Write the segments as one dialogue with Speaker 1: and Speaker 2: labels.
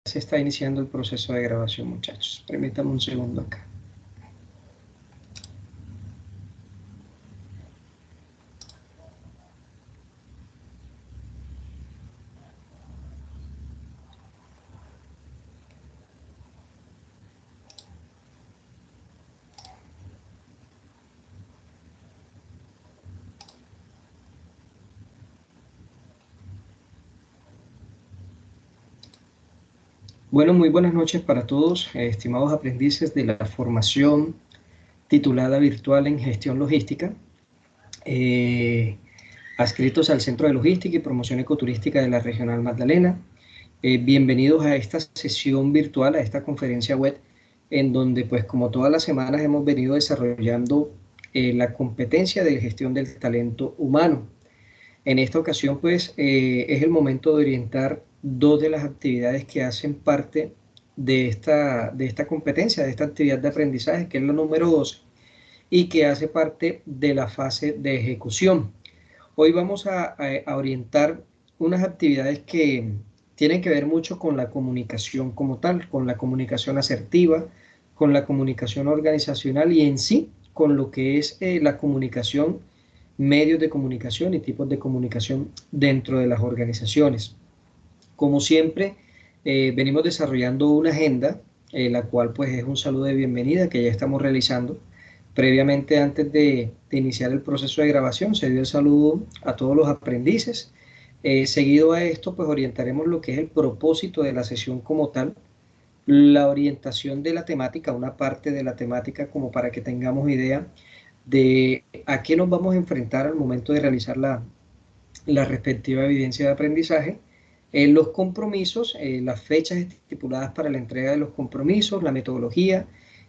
Speaker 1: se está iniciando el proceso de grabación, muchachos. Permítanme un segundo acá. Bueno, muy buenas noches para todos, estimados aprendices de la formación titulada Virtual en Gestión Logística, adscritos al Centro de Logística y Promoción Ecoturística de la Regional Magdalena. Bienvenidos a esta sesión virtual, a esta conferencia web, en donde, pues, como todas las semanas, hemos venido desarrollando la competencia de gestión del talento humano. En esta ocasión, pues, es el momento de orientar dos de las actividades que hacen parte de esta competencia, de esta actividad de aprendizaje, que es la número 12, y que hace parte de la fase de ejecución. Hoy vamos a orientar unas actividades que tienen que ver mucho con la comunicación como tal, con la comunicación asertiva, con la comunicación organizacional y en sí con lo que es la comunicación, medios de comunicación y tipos de comunicación dentro de las organizaciones. Como siempre, venimos desarrollando una agenda, la cual pues es un saludo de bienvenida que ya estamos realizando. Previamente, antes de iniciar el proceso de grabación, se dio el saludo a todos los aprendices. Seguido a esto, pues orientaremos lo que es el propósito de la sesión como tal, la orientación de la temática, una parte de la temática como para que tengamos idea de a qué nos vamos a enfrentar al momento de realizar la respectiva evidencia de aprendizaje, los compromisos, las fechas estipuladas para la entrega de los compromisos, la metodología,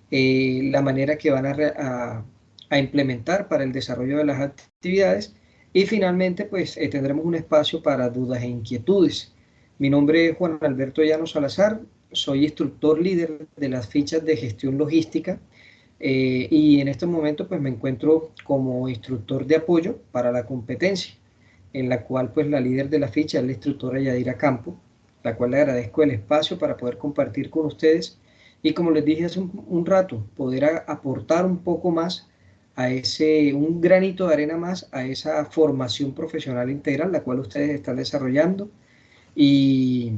Speaker 1: la manera que van a implementar para el desarrollo de las actividades y finalmente pues tendremos un espacio para dudas e inquietudes. Mi nombre es Juan Alberto Llanos Salazar, soy instructor líder de las fichas de gestión logística y en este momento pues me encuentro como instructor de apoyo para la competencia, en la cual pues la líder de la ficha es la instructora Yadira Campo, la cual le agradezco el espacio para poder compartir con ustedes y como les dije hace un rato, poder aportar un poco más a un granito de arena más a esa formación profesional integral, la cual ustedes están desarrollando y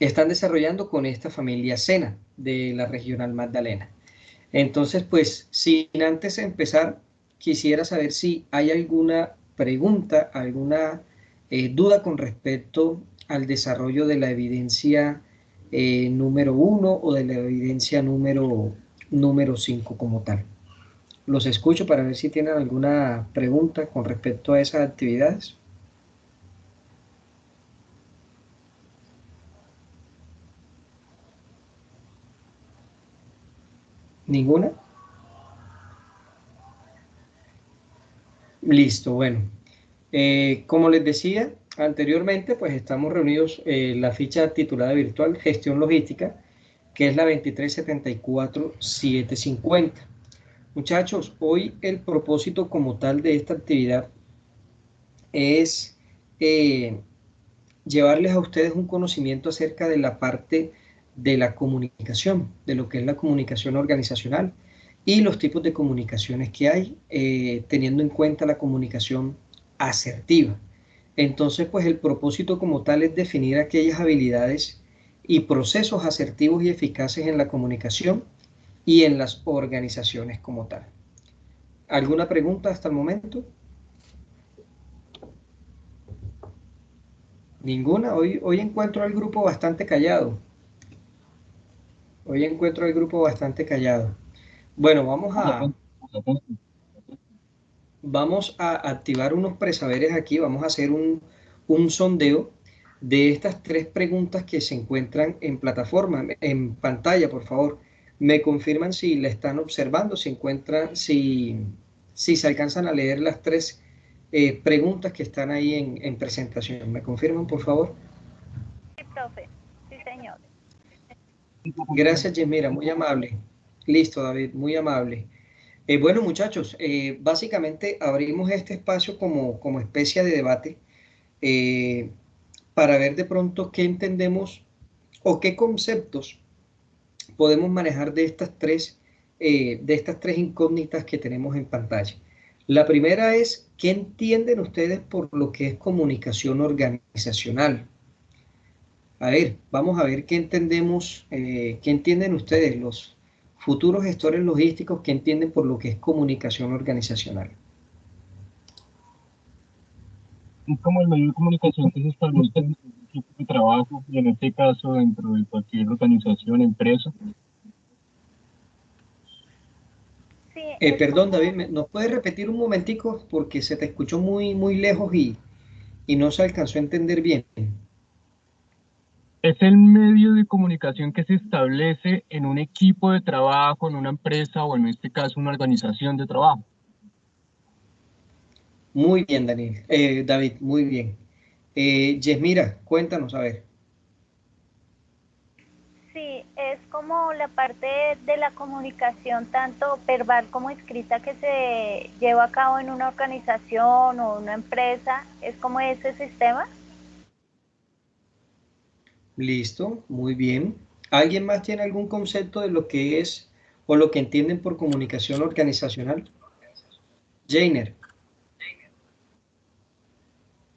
Speaker 1: están desarrollando con esta familia SENA de la Regional Magdalena. Entonces, pues, sin antes empezar, quisiera saber si hay alguna pregunta, alguna duda con respecto al desarrollo de la evidencia número 1 o de la evidencia número 5 como tal. Los escucho para ver si tienen alguna pregunta con respecto a esas actividades. ¿Ninguna? Listo, bueno. Como les decía anteriormente, pues estamos reunidos en la ficha titulada virtual Gestión Logística, que es la 2374750. Muchachos, hoy el propósito como tal de esta actividad es eh, llevarles a ustedes un conocimiento acerca de la parte de la comunicación, de lo que es la comunicación organizacional y los tipos de comunicaciones que hay, teniendo en cuenta la comunicación asertiva. Entonces, pues el propósito como tal es definir aquellas habilidades y procesos asertivos y eficaces en la comunicación y en las organizaciones como tal. ¿Alguna pregunta hasta el momento? Ninguna. Hoy encuentro al grupo bastante callado. Hoy encuentro al grupo bastante callado. Bueno, vamos a activar unos presaberes aquí. Vamos a hacer un sondeo de estas tres preguntas que se encuentran en plataforma, en pantalla, por favor. Me confirman si la están observando, si se alcanzan a leer las tres preguntas que están ahí en presentación. ¿Me confirman, por favor?
Speaker 2: Sí, profe. Sí, señor.
Speaker 1: Gracias, Yesmira, muy amable. Listo, David, muy amable. Bueno, muchachos, básicamente abrimos este espacio como especie de debate, eh, para ver de pronto qué entendemos o qué conceptos podemos manejar de estas tres incógnitas que tenemos en pantalla. La primera es, ¿qué entienden ustedes por lo que es comunicación organizacional? A ver, vamos a ver qué entendemos, qué entienden ustedes, los futuros gestores logísticos, qué entienden por lo que es comunicación organizacional.
Speaker 3: Es como el medio de comunicación que se establece en un equipo de trabajo y en este caso dentro de cualquier organización, empresa.
Speaker 2: Sí, es
Speaker 1: Perdón, David,
Speaker 2: como,
Speaker 1: ¿nos puedes repetir un momentico? Porque se te escuchó muy lejos y no se alcanzó a entender bien.
Speaker 3: Es el medio de comunicación que se establece en un equipo de trabajo, en una empresa o en este caso una organización de trabajo.
Speaker 1: Muy bien, Daniel. David, muy bien. Yesmira, cuéntanos, a ver.
Speaker 2: sí, es como la parte de la comunicación, tanto verbal como escrita, que se lleva a cabo en una organización o una empresa. Es como ese sistema.
Speaker 1: Listo, muy bien. ¿Alguien más tiene algún concepto de lo que es o lo que entienden por comunicación organizacional? Jainer.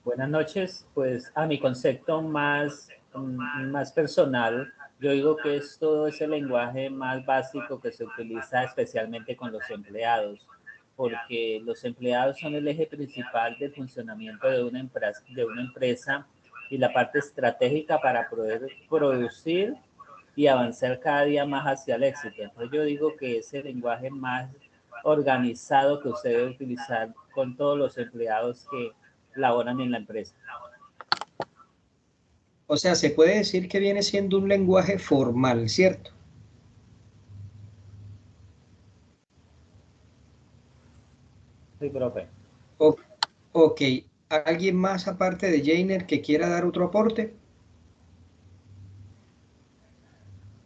Speaker 4: Buenas noches, pues a mi concepto más personal, yo digo que es todo ese lenguaje más básico que se utiliza especialmente con los empleados, porque los empleados son el eje principal del funcionamiento de una empresa y la parte estratégica para poder producir y avanzar cada día más hacia el éxito. Entonces yo digo que ese lenguaje más organizado que usted debe utilizar con todos los empleados que laboran en la empresa.
Speaker 1: O sea, se puede decir que viene siendo un lenguaje formal, ¿cierto?
Speaker 4: Sí, profe.
Speaker 1: O- ok. ¿Alguien más aparte de Jainer que quiera dar otro aporte?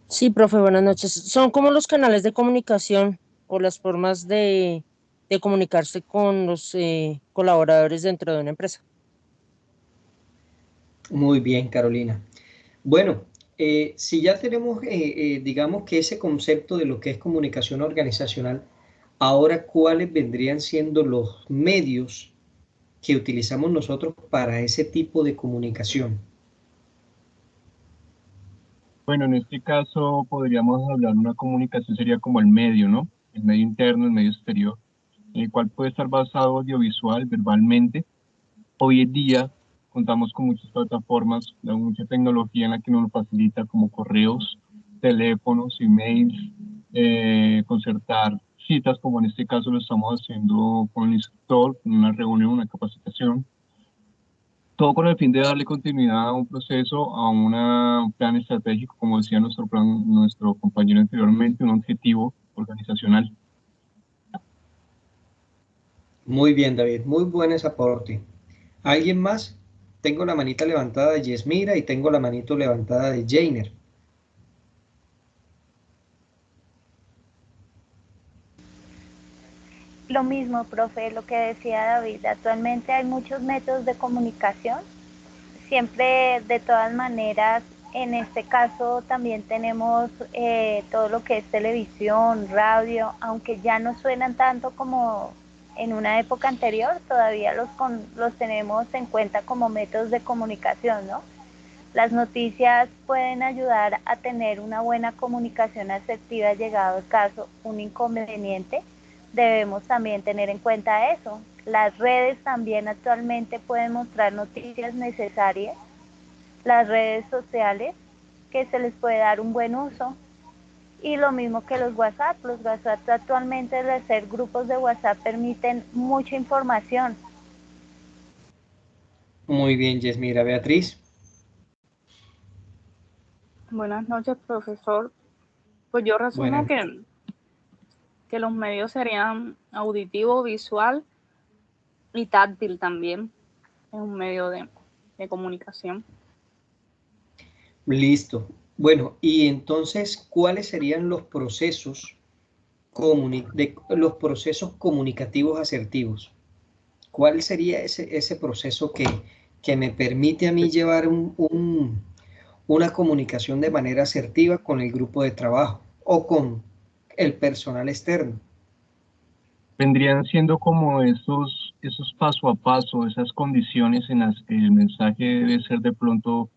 Speaker 5: Sí, profe, buenas noches. Son como los canales de comunicación o las formas de comunicarse con los colaboradores dentro de una empresa.
Speaker 1: Muy bien, Carolina. Bueno, si ya tenemos, digamos que ese concepto de lo que es comunicación organizacional, ahora, ¿cuáles vendrían siendo los medios que utilizamos nosotros para ese tipo de comunicación?
Speaker 3: Bueno, en este caso podríamos hablar de una comunicación, sería como el medio, ¿no? El medio interno, el medio exterior, el cual puede estar basado audiovisual, verbalmente. Hoy en día contamos con muchas plataformas, mucha tecnología en la que nos facilita como correos, teléfonos, emails, concertar citas, como en este caso lo estamos haciendo con el instructor, en una reunión, una capacitación. Todo con el fin de darle continuidad a un proceso, a un plan estratégico, como decía nuestro compañero anteriormente, un objetivo organizacional.
Speaker 1: Muy bien, David, muy buen ese aporte. ¿Alguien más? Tengo la manita levantada de Yesmira y tengo la manito levantada de Jainer.
Speaker 2: Lo mismo, profe, lo que decía David. Actualmente hay muchos métodos de comunicación. Siempre, de todas maneras, en este caso también tenemos todo lo que es televisión, radio, aunque ya no suenan tanto como en una época anterior, todavía los tenemos en cuenta como métodos de comunicación, ¿no? Las noticias pueden ayudar a tener una buena comunicación asertiva llegado el caso, un inconveniente. Debemos también tener en cuenta eso. Las redes también actualmente pueden mostrar noticias necesarias. Las redes sociales, que se les puede dar un buen uso. Y lo mismo que los WhatsApp. Los WhatsApp actualmente, al hacer grupos de WhatsApp, permiten mucha información.
Speaker 1: Muy bien, Yesmira. Beatriz.
Speaker 6: Buenas noches, profesor. Pues yo resumo
Speaker 1: Buenas.
Speaker 6: que los medios serían auditivo, visual y táctil también. Es un medio de comunicación.
Speaker 1: Listo. Bueno, y entonces, ¿cuáles serían los procesos comunicativos asertivos? ¿Cuál sería ese proceso que me permite a mí llevar una comunicación de manera asertiva con el grupo de trabajo o con el personal externo.
Speaker 3: Vendrían siendo como esos paso a paso, esas condiciones en las que el mensaje debe ser de pronto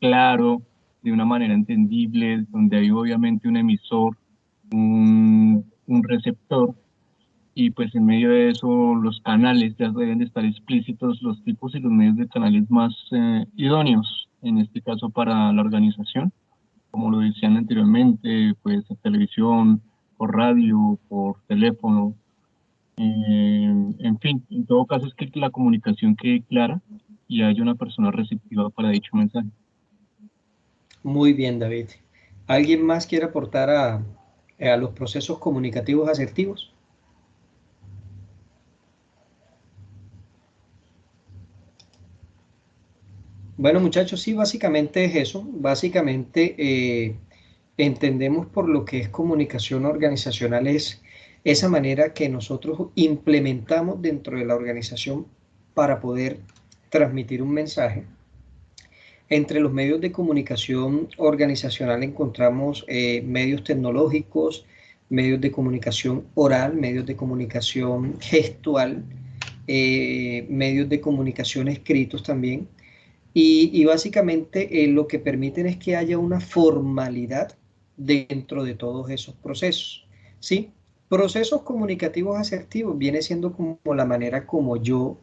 Speaker 3: claro, de una manera entendible, donde hay obviamente un emisor, un receptor, y pues en medio de eso los canales ya deben de estar explícitos, los tipos y los medios de canales más idóneos, en este caso para la organización, como lo decían anteriormente, pues televisión, por radio, por teléfono, en fin, en todo caso es que la comunicación quede clara y haya una persona receptiva para dicho mensaje.
Speaker 1: Muy bien, David. ¿Alguien más quiere aportar a los procesos comunicativos asertivos? Bueno, muchachos, sí, básicamente es eso. Básicamente entendemos por lo que es comunicación organizacional es esa manera que nosotros implementamos dentro de la organización para poder transmitir un mensaje. Entre los medios de comunicación organizacional encontramos medios tecnológicos, medios de comunicación oral, medios de comunicación gestual, medios de comunicación escritos también. Y básicamente lo que permiten es que haya una formalidad dentro de todos esos procesos, ¿sí? Procesos comunicativos asertivos viene siendo como la manera como yo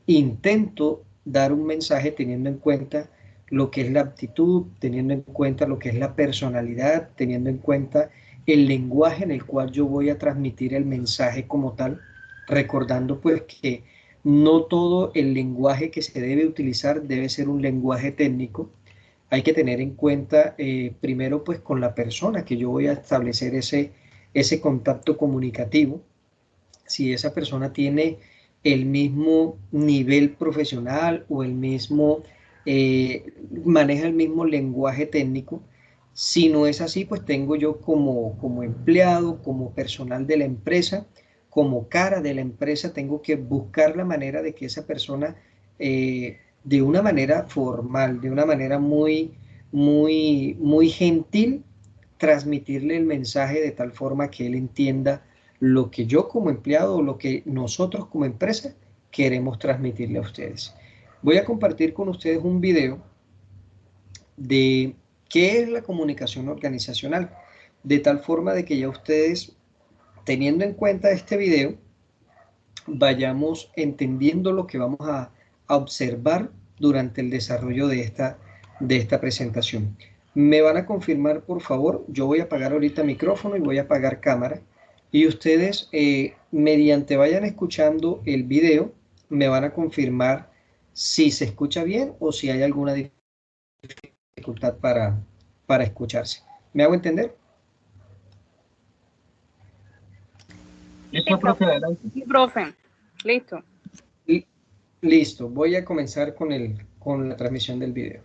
Speaker 1: intento dar un mensaje teniendo en cuenta lo que es la aptitud, teniendo en cuenta lo que es la personalidad, teniendo en cuenta el lenguaje en el cual yo voy a transmitir el mensaje como tal, recordando pues que no todo el lenguaje que se debe utilizar debe ser un lenguaje técnico. Hay que tener en cuenta primero pues con la persona que yo voy a establecer ese contacto comunicativo. Si esa persona tiene el mismo nivel profesional o el mismo, maneja el mismo lenguaje técnico. Si no es así, pues tengo yo como empleado, como personal de la empresa, como cara de la empresa, tengo que buscar la manera de que esa persona, de una manera formal, de una manera muy gentil, transmitirle el mensaje de tal forma que él entienda lo que yo como empleado o lo que nosotros como empresa queremos transmitirle a ustedes. Voy a compartir con ustedes un video de qué es la comunicación organizacional, de tal forma de que ya ustedes, teniendo en cuenta este video, vayamos entendiendo lo que vamos a observar durante el desarrollo de esta presentación. Me van a confirmar, por favor. Yo voy a apagar ahorita micrófono y voy a apagar cámara. Y ustedes, mediante vayan escuchando el video, me van a confirmar si se escucha bien o si hay alguna dificultad para escucharse. ¿Me hago entender?
Speaker 3: Listo, profe, adelante.
Speaker 6: Sí, profe. Listo.
Speaker 1: Listo. Voy a comenzar con la transmisión del video.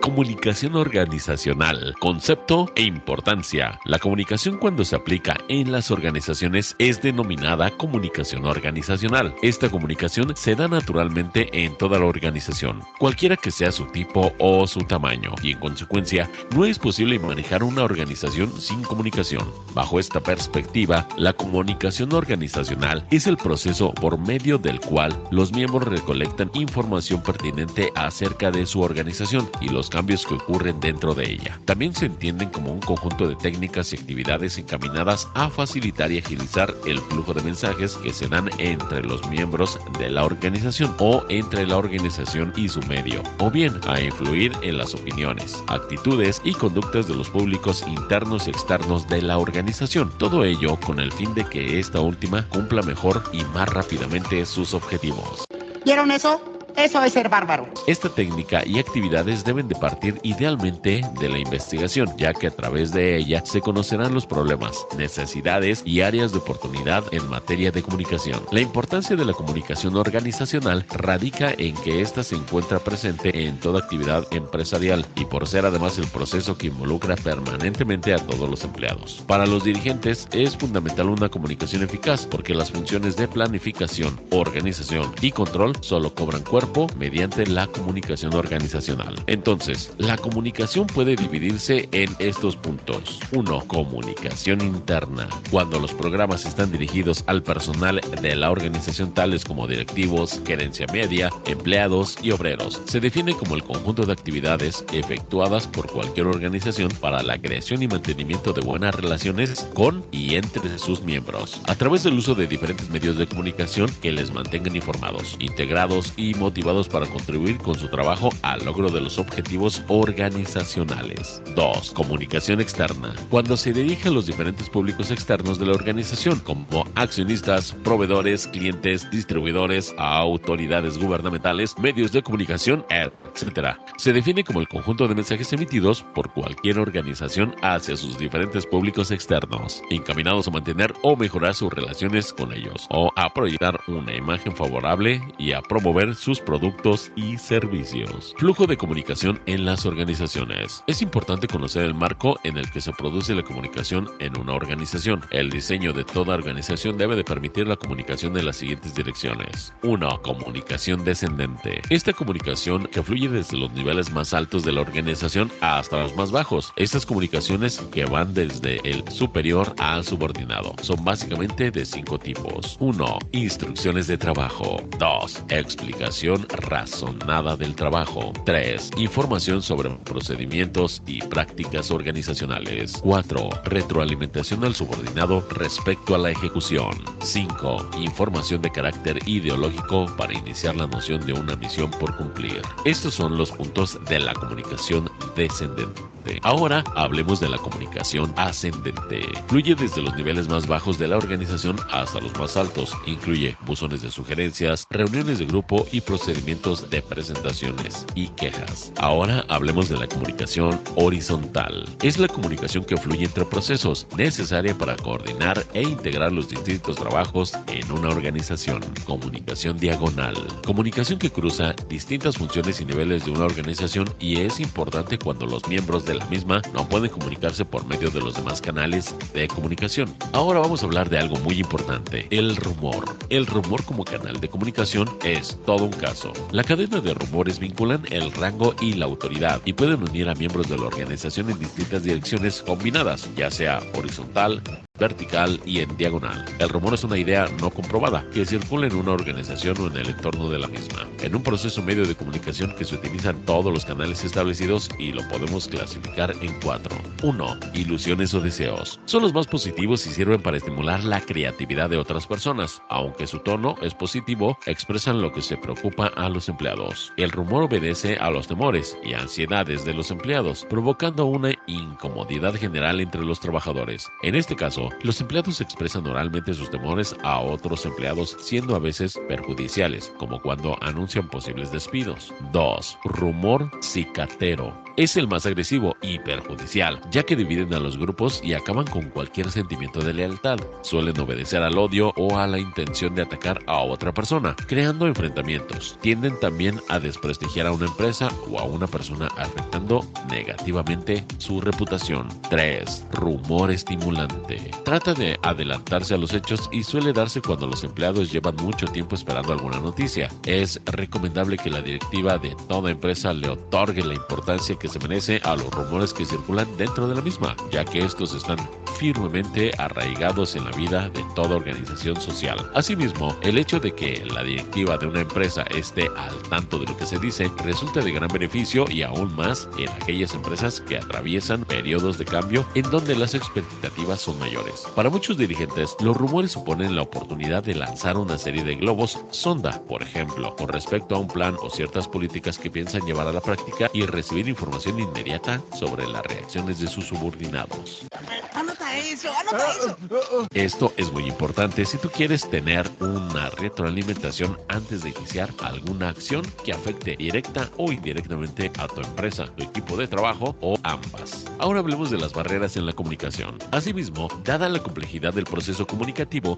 Speaker 7: Comunicación organizacional, concepto e importancia. La comunicación cuando se aplica en las organizaciones es denominada comunicación organizacional. Esta comunicación se da naturalmente en toda la organización, cualquiera que sea su tipo o su tamaño, y en consecuencia no es posible manejar una organización sin comunicación. Bajo esta perspectiva, la comunicación organizacional es el proceso por medio del cual los miembros recolectan información pertinente acerca de su organización y los cambios que ocurren dentro de ella. También se entienden como un conjunto de técnicas y actividades encaminadas a facilitar y agilizar el flujo de mensajes que se dan entre los miembros de la organización o entre la organización y su medio, o bien a influir en las opiniones, actitudes y conductas de los públicos internos y externos de la organización. Todo ello con el fin de que esta última cumpla mejor y más rápidamente sus objetivos.
Speaker 8: ¿Vieron eso? Eso es ser bárbaro.
Speaker 7: Esta técnica y actividades deben de partir idealmente de la investigación, ya que a través de ella se conocerán los problemas, necesidades y áreas de oportunidad en materia de comunicación. La importancia de la comunicación organizacional radica en que ésta se encuentra presente en toda actividad empresarial y por ser además el proceso que involucra permanentemente a todos los empleados. Para los dirigentes es fundamental una comunicación eficaz porque las funciones de planificación, organización y control solo cobran cuerpo mediante la comunicación organizacional. Entonces, la comunicación puede dividirse en estos puntos. 1. Comunicación interna. Cuando los programas están dirigidos al personal de la organización, tales como directivos, gerencia media, empleados y obreros, se define como el conjunto de actividades efectuadas por cualquier organización para la creación y mantenimiento de buenas relaciones con y entre sus miembros, a través del uso de diferentes medios de comunicación que les mantengan informados, integrados y motivados para contribuir con su trabajo al logro de los objetivos organizacionales. 2. Comunicación externa. Cuando se dirige a los diferentes públicos externos de la organización, como accionistas, proveedores, clientes, distribuidores, autoridades gubernamentales, medios de comunicación, etc. Se define como el conjunto de mensajes emitidos por cualquier organización hacia sus diferentes públicos externos, encaminados a mantener o mejorar sus relaciones con ellos, o a proyectar una imagen favorable y a promover sus productos y servicios. Flujo de comunicación en las organizaciones. Es importante conocer el marco en el que se produce la comunicación en una organización. El diseño de toda organización debe de permitir la comunicación en las siguientes direcciones. 1. Comunicación descendente. Esta comunicación que fluye desde los niveles más altos de la organización hasta los más bajos. Estas comunicaciones que van desde el superior al subordinado son básicamente de 5 tipos. 1. Instrucciones de trabajo. 2. Explicación razonada del trabajo. 3. Información sobre procedimientos y prácticas organizacionales. 4. Retroalimentación al subordinado respecto a la ejecución. 5. Información de carácter ideológico para iniciar la noción de una misión por cumplir. Estos son los puntos de la comunicación descendente. Ahora hablemos de la comunicación ascendente. Fluye desde los niveles más bajos de la organización hasta los más altos. Incluye buzones de sugerencias, reuniones de grupo y procedimientos de presentaciones y quejas. Ahora hablemos de la comunicación horizontal. Es la comunicación que fluye entre procesos, necesaria para coordinar e integrar los distintos trabajos en una organización. Comunicación diagonal. Comunicación que cruza distintas funciones y niveles de una organización y es importante cuando los miembros de la misma no pueden comunicarse por medio de los demás canales de comunicación. Ahora vamos a hablar de algo muy importante, el rumor. El rumor como canal de comunicación es todo un caso. La cadena de rumores vinculan el rango y la autoridad y pueden unir a miembros de la organización en distintas direcciones combinadas, ya sea horizontal, vertical y en diagonal. El rumor es una idea no comprobada que circula en una organización o en el entorno de la misma. En un proceso medio de comunicación que se utilizan todos los canales establecidos y lo podemos clasificar en 4. 1. Ilusiones o deseos. Son los más positivos y sirven para estimular la creatividad de otras personas. Aunque su tono es positivo, expresan lo que se preocupa a los empleados. El rumor obedece a los temores y ansiedades de los empleados, provocando una incomodidad general entre los trabajadores. En este caso, los empleados expresan oralmente sus temores a otros empleados, siendo a veces perjudiciales, como cuando anuncian posibles despidos. 2. Rumor cicatero. Es el más agresivo y perjudicial, ya que dividen a los grupos y acaban con cualquier sentimiento de lealtad. Suelen obedecer al odio o a la intención de atacar a otra persona, creando enfrentamientos. Tienden también a desprestigiar a una empresa o a una persona, afectando negativamente su reputación. 3. Rumor estimulante. Trata de adelantarse a los hechos y suele darse cuando los empleados llevan mucho tiempo esperando alguna noticia. Es recomendable que la directiva de toda empresa le otorgue la importancia que se merece a los rumores que circulan dentro de la misma, ya que estos están firmemente arraigados en la vida de toda organización social. Asimismo, el hecho de que la directiva de una empresa esté al tanto de lo que se dice resulta de gran beneficio y aún más en aquellas empresas que atraviesan periodos de cambio en donde las expectativas son mayores. rumores. Para muchos dirigentes, los rumores suponen la oportunidad de lanzar una serie de globos sonda, por ejemplo, con respecto a un plan o ciertas políticas que piensan llevar a la práctica y recibir información inmediata sobre las reacciones de sus subordinados.
Speaker 8: ¡Anota eso! ¡Anota eso!
Speaker 7: Esto es muy importante si tú quieres tener una retroalimentación antes de iniciar alguna acción que afecte directa o indirectamente a tu empresa, tu equipo de trabajo o ambas. Ahora hablemos de las barreras en la comunicación. Asimismo, dada la complejidad del proceso comunicativo,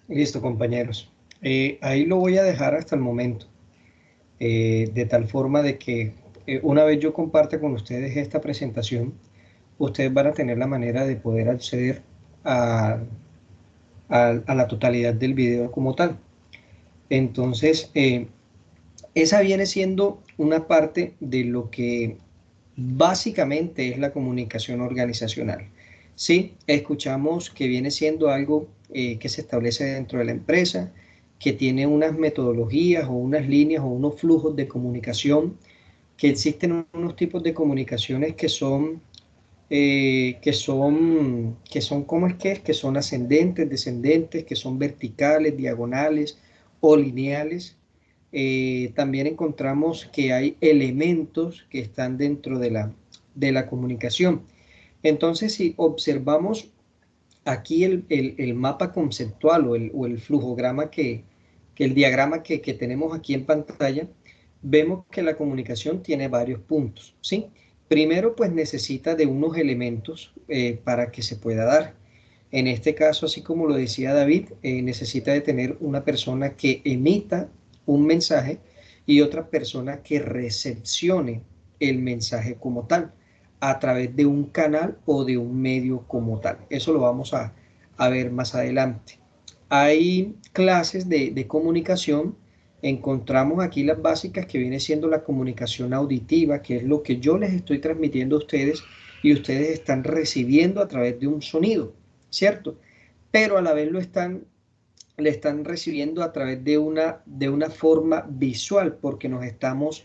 Speaker 1: Listo, compañeros. Ahí lo voy a dejar hasta el momento, de tal forma de que una vez yo comparte con ustedes esta presentación, ustedes van a tener la manera de poder acceder a la totalidad del video como tal. Entonces, esa viene siendo una parte de lo que básicamente es la comunicación organizacional. Sí, escuchamos que viene siendo algo que se establece dentro de la empresa, que tiene unas metodologías o unas líneas o unos flujos de comunicación, que existen unos tipos de comunicaciones que son ¿cómo es que es? Que son ascendentes, descendentes, que son verticales, diagonales o lineales. También encontramos que hay elementos que están dentro de la comunicación. Entonces, si observamos aquí el mapa conceptual o el flujograma que el diagrama que tenemos aquí en pantalla, vemos que la comunicación tiene varios puntos, ¿sí? Primero, pues necesita de unos elementos para que se pueda dar. En este caso, así como lo decía David, necesita de tener una persona que emita un mensaje y otra persona que recepcione el mensaje como tal, a través de un canal o de un medio como tal. Eso lo vamos a ver más adelante. Hay clases de comunicación. Encontramos aquí las básicas, que viene siendo la comunicación auditiva, que es lo que yo les estoy transmitiendo a ustedes y ustedes están recibiendo a través de un sonido, ¿cierto? Pero a la vez le están recibiendo a través de una forma visual, porque nos estamos,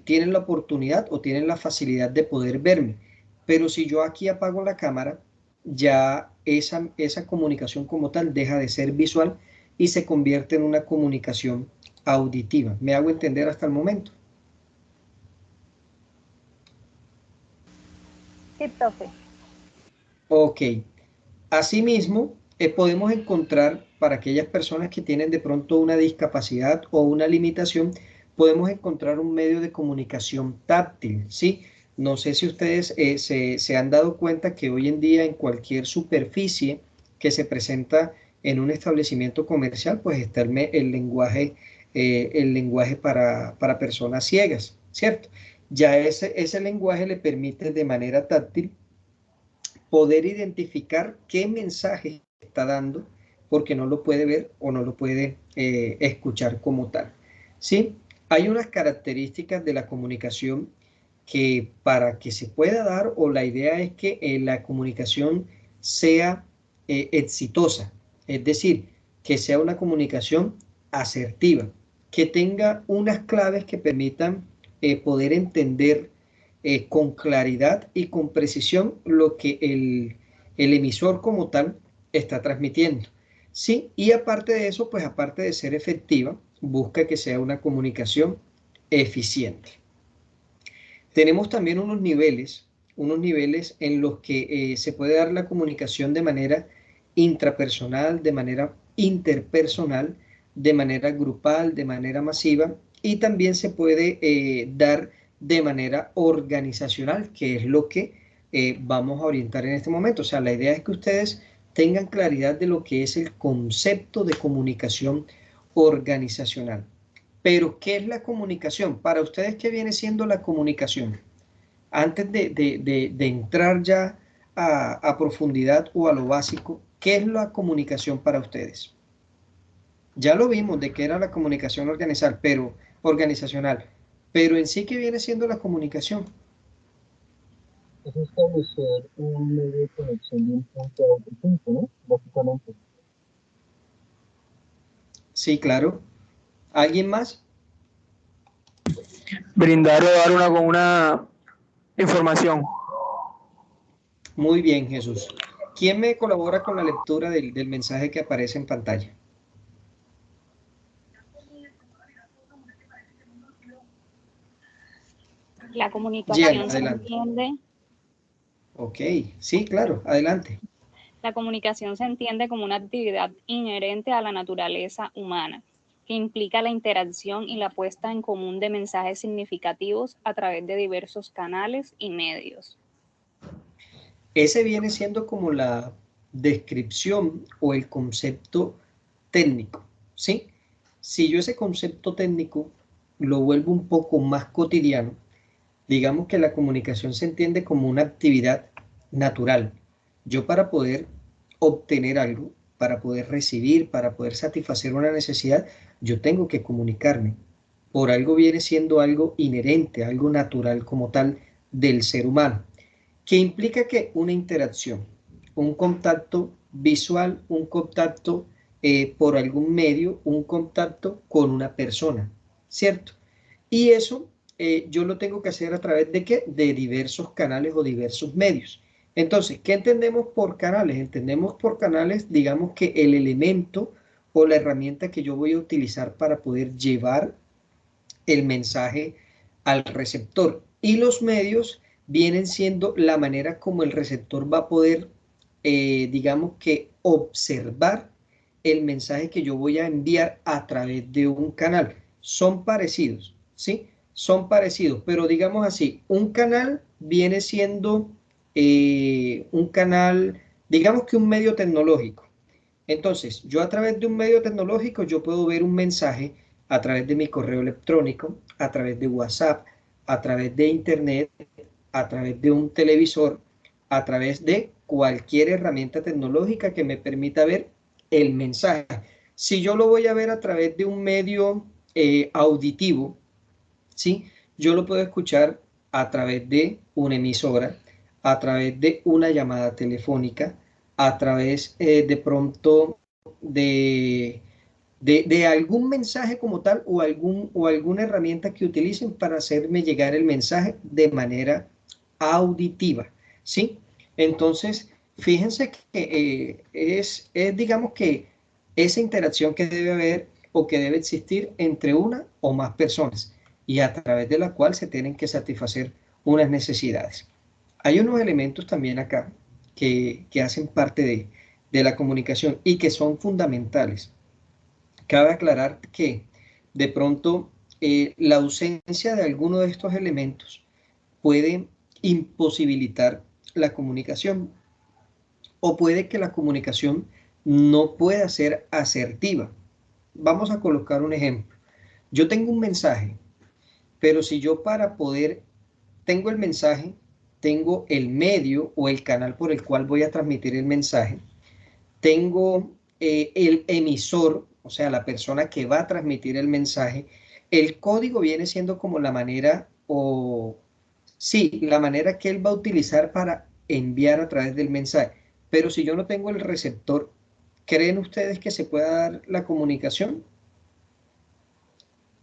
Speaker 1: tienen la oportunidad o tienen la facilidad de poder verme, pero si yo aquí apago la cámara, ya esa comunicación como tal deja de ser visual y se convierte en una comunicación auditiva. ¿Me hago entender hasta el momento?
Speaker 2: Sí, profe.
Speaker 1: Ok. Asimismo, podemos encontrar para aquellas personas que tienen de pronto una discapacidad o una limitación, podemos encontrar un medio de comunicación táctil, ¿sí? No sé si ustedes se han dado cuenta que hoy en día en cualquier superficie que se presenta en un establecimiento comercial, pues está el lenguaje para personas ciegas, ¿cierto? Ya ese lenguaje le permite de manera táctil poder identificar qué mensaje está dando, porque no lo puede ver o no lo puede escuchar como tal, ¿sí? Hay unas características de la comunicación que para que se pueda dar, o la idea es que la comunicación sea exitosa, es decir, que sea una comunicación asertiva, que tenga unas claves que permitan poder entender con claridad y con precisión lo que el emisor como tal está transmitiendo. Sí, y aparte de eso, pues aparte de ser efectiva, busca que sea una comunicación eficiente. Tenemos también unos niveles en los que se puede dar la comunicación de manera intrapersonal, de manera interpersonal, de manera grupal, de manera masiva, y también se puede dar de manera organizacional, que es lo que vamos a orientar en este momento. O sea, la idea es que ustedes tengan claridad de lo que es el concepto de comunicación organizacional. Pero, ¿qué es la comunicación? Para ustedes, ¿qué viene siendo la comunicación? Antes de entrar ya a profundidad o a lo básico, ¿qué es la comunicación para ustedes? Ya lo vimos de qué era la comunicación organizacional, pero en sí, ¿qué viene siendo la comunicación?
Speaker 3: Es establecer un medio de conexión de un punto a otro punto, ¿no? Básicamente.
Speaker 1: Sí, claro. ¿Alguien más?
Speaker 8: Brindar o dar
Speaker 9: Información.
Speaker 1: Muy bien, Jesús. ¿Quién me colabora con la lectura del mensaje que aparece en pantalla?
Speaker 6: La comunicación se
Speaker 1: Adelante.
Speaker 6: entiende.
Speaker 1: Ok, sí, claro, adelante.
Speaker 6: La comunicación se entiende como una actividad inherente a la naturaleza humana, que implica la interacción y la puesta en común de mensajes significativos a través de diversos canales y medios.
Speaker 1: Ese viene siendo como la descripción o el concepto técnico, ¿sí? Si yo ese concepto técnico lo vuelvo un poco más cotidiano, digamos que la comunicación se entiende como una actividad natural. Yo para poder obtener algo, para poder recibir, para poder satisfacer una necesidad, yo tengo que comunicarme. Por algo viene siendo algo inherente, algo natural como tal del ser humano, que implica que una interacción, un contacto visual, un contacto por algún medio, un contacto con una persona, ¿cierto? Y eso yo lo tengo que hacer a través de ¿qué? De diversos canales o diversos medios. Entonces, ¿qué entendemos por canales? Entendemos por canales, digamos que el elemento o la herramienta que yo voy a utilizar para poder llevar el mensaje al receptor. Y los medios vienen siendo la manera como el receptor va a poder, digamos que, observar el mensaje que yo voy a enviar a través de un canal. Son parecidos, ¿sí? Son parecidos, pero digamos así, un canal viene siendo un canal, digamos que un medio tecnológico. Entonces, yo a través de un medio tecnológico, yo puedo ver un mensaje a través de mi correo electrónico, a través de WhatsApp, a través de Internet, a través de un televisor, a través de cualquier herramienta tecnológica que me permita ver el mensaje. Si yo lo voy a ver a través de un medio auditivo, ¿sí? Yo lo puedo escuchar a través de una emisora, a través de una llamada telefónica, a través de pronto de algún mensaje como tal o alguna herramienta que utilicen para hacerme llegar el mensaje de manera auditiva, ¿sí? Entonces, fíjense que digamos que esa interacción que debe haber o que debe existir entre una o más personas y a través de la cual se tienen que satisfacer unas necesidades. Hay unos elementos también acá que hacen parte de la comunicación y que son fundamentales. Cabe aclarar que de pronto la ausencia de alguno de estos elementos puede imposibilitar la comunicación o puede que la comunicación no pueda ser asertiva. Vamos a colocar un ejemplo. Yo tengo un mensaje, pero si yo para poder, tengo el mensaje, tengo el medio o el canal por el cual voy a transmitir el mensaje, tengo el emisor, o sea, la persona que va a transmitir el mensaje, el código viene siendo como la manera o, sí, la manera que él va a utilizar para enviar a través del mensaje. Pero si yo no tengo el receptor, ¿creen ustedes que se pueda dar la comunicación?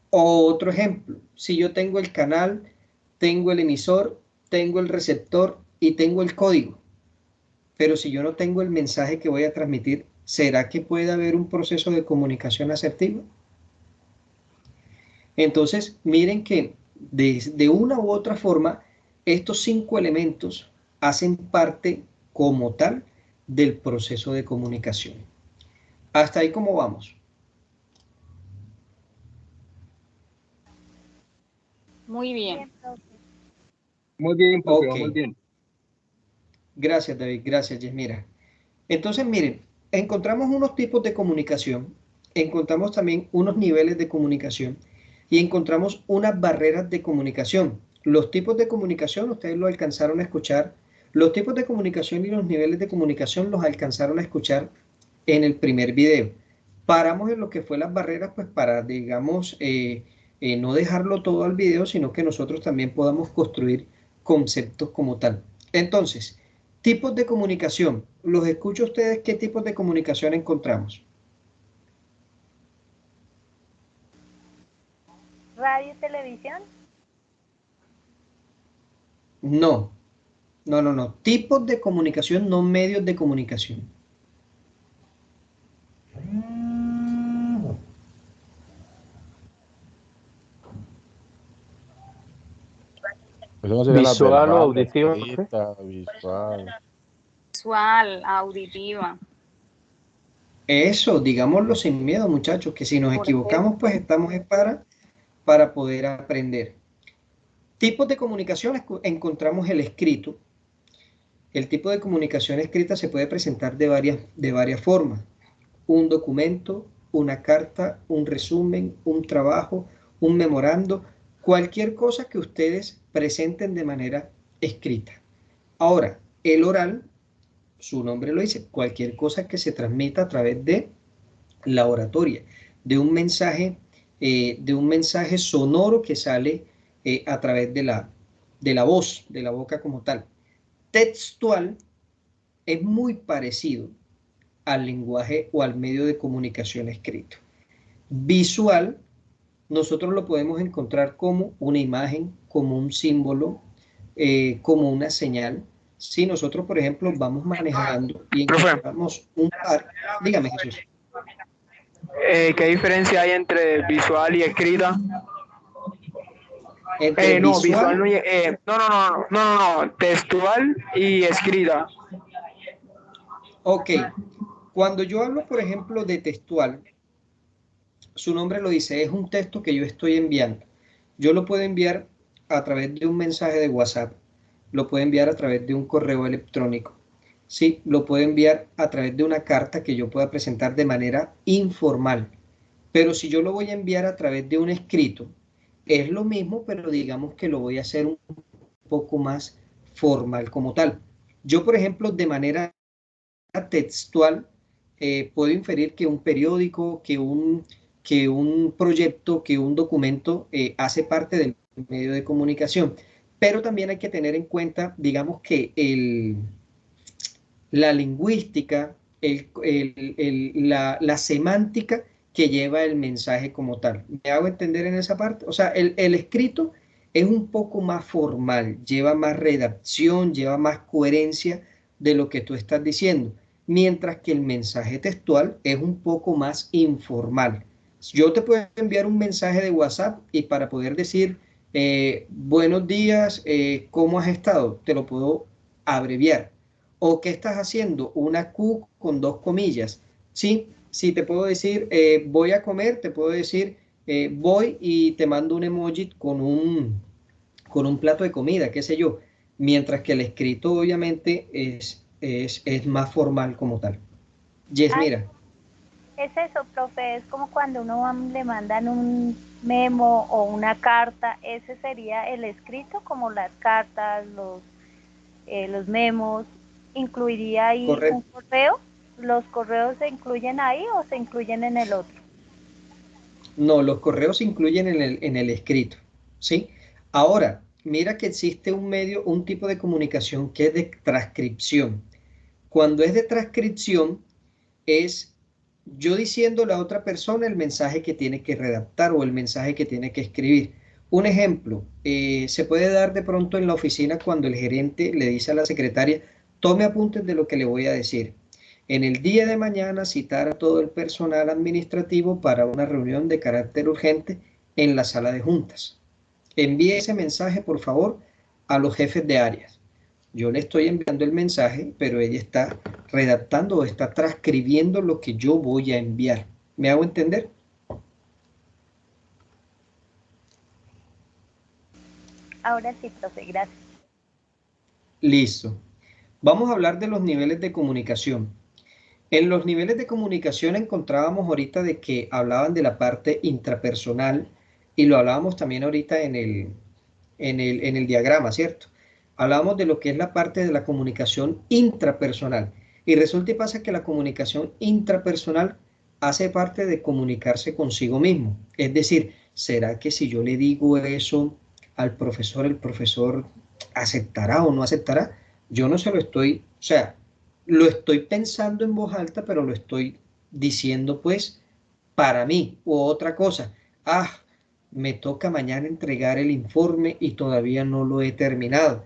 Speaker 1: O otro ejemplo, si yo tengo el canal, tengo el emisor, tengo el receptor y tengo el código, pero si yo no tengo el mensaje que voy a transmitir, ¿será que puede haber un proceso de comunicación asertivo? Entonces, miren que de una u otra forma, estos 5 elementos hacen parte como tal del proceso de comunicación. Hasta ahí, ¿cómo vamos?
Speaker 6: Muy bien.
Speaker 2: Bien, profe.
Speaker 3: Muy bien, profe,
Speaker 1: Ok,
Speaker 3: vamos bien.
Speaker 1: gracias David, gracias Yesmira. Entonces, miren, encontramos unos tipos de comunicación, encontramos también unos niveles de comunicación y encontramos unas barreras de comunicación. Los tipos de comunicación, ustedes lo alcanzaron a escuchar, los tipos de comunicación y los niveles de comunicación los alcanzaron a escuchar en el primer video. Paramos en lo que fue las barreras, pues para, digamos, no dejarlo todo al video, sino que nosotros también podamos construir conceptos como tal. Entonces, tipos de comunicación. ¿Los escucho a ustedes qué tipos de comunicación encontramos?
Speaker 2: Radio y televisión.
Speaker 1: No, no. Tipos de comunicación, no medios de comunicación.
Speaker 9: Eso no sería la
Speaker 10: Visual o
Speaker 9: verbal, la
Speaker 10: auditiva, profe.
Speaker 9: escrita, visual.
Speaker 6: Visual, auditiva.
Speaker 1: Eso, digámoslo sin miedo, muchachos, que si nos equivocamos, pues estamos para poder aprender. Tipos de comunicación, encontramos el escrito. El tipo de comunicación escrita se puede presentar de varias formas. Un documento, una carta, un resumen, un trabajo, un memorando, cualquier cosa que ustedes presenten de manera escrita. Ahora, el oral, su nombre lo dice, cualquier cosa que se transmita a través de la oratoria, de un mensaje sonoro que sale a través de la voz, de la boca como tal. Textual es muy parecido al lenguaje o al medio de comunicación escrito. Visual, nosotros lo podemos encontrar como una imagen, como un símbolo, como una señal. Si nosotros, por ejemplo, vamos manejando y encontramos un par, dígame, Jesús.
Speaker 10: ¿Qué diferencia hay entre visual y escrita? No, textual y escrita.
Speaker 1: Ok, cuando yo hablo, por ejemplo, de textual, su nombre lo dice, es un texto que yo estoy enviando. Yo lo puedo enviar a través de un mensaje de WhatsApp, lo puedo enviar a través de un correo electrónico, sí, lo puedo enviar a través de una carta que yo pueda presentar de manera informal. Pero si yo lo voy a enviar a través de un escrito, es lo mismo, pero digamos que lo voy a hacer un poco más formal como tal. Yo, por ejemplo, de manera textual, puedo inferir que un periódico, que un proyecto, que un documento hace parte del medio de comunicación. Pero también hay que tener en cuenta, digamos que la lingüística, la semántica que lleva el mensaje como tal. ¿Me hago entender en esa parte? O sea, el escrito es un poco más formal, lleva más redacción, lleva más coherencia de lo que tú estás diciendo, mientras que el mensaje textual es un poco más informal. Yo te puedo enviar un mensaje de WhatsApp y para poder decir buenos días, ¿cómo has estado? Te lo puedo abreviar. ¿O qué estás haciendo? Una Q con 2 comillas. Sí, sí te puedo decir voy a comer, te puedo decir voy y te mando un emoji con un plato de comida, qué sé yo. Mientras que el escrito obviamente es más formal como tal. Yes, mira.
Speaker 2: Es eso, profe, es como cuando uno le mandan un memo o una carta, ese sería el escrito, como las cartas, los memos. ¿Incluiría ahí un correo? ¿Los correos se incluyen ahí o se incluyen en el otro?
Speaker 1: No, los correos se incluyen en el escrito, ¿sí? Ahora, mira que existe un tipo de comunicación que es de transcripción. Cuando es de transcripción, es yo diciéndole a otra persona el mensaje que tiene que redactar o el mensaje que tiene que escribir. Un ejemplo, se puede dar de pronto en la oficina cuando el gerente le dice a la secretaria, tome apuntes de lo que le voy a decir. En el día de mañana citar a todo el personal administrativo para una reunión de carácter urgente en la sala de juntas. Envíe ese mensaje, por favor, a los jefes de áreas. Yo le estoy enviando el mensaje, pero ella está redactando o está transcribiendo lo que yo voy a enviar. ¿Me hago entender?
Speaker 2: Ahora sí, profe, gracias.
Speaker 1: Listo. Vamos a hablar de los niveles de comunicación. En los niveles de comunicación encontrábamos ahorita de que hablaban de la parte intrapersonal y lo hablábamos también ahorita en el diagrama, ¿cierto? Hablábamos de lo que es la parte de la comunicación intrapersonal. Y resulta y pasa que la comunicación intrapersonal hace parte de comunicarse consigo mismo. Es decir, ¿será que si yo le digo eso al profesor, el profesor aceptará o no aceptará? Yo no se lo estoy, o sea, lo estoy pensando en voz alta, pero lo estoy diciendo pues para mí. O otra cosa, me toca mañana entregar el informe y todavía no lo he terminado.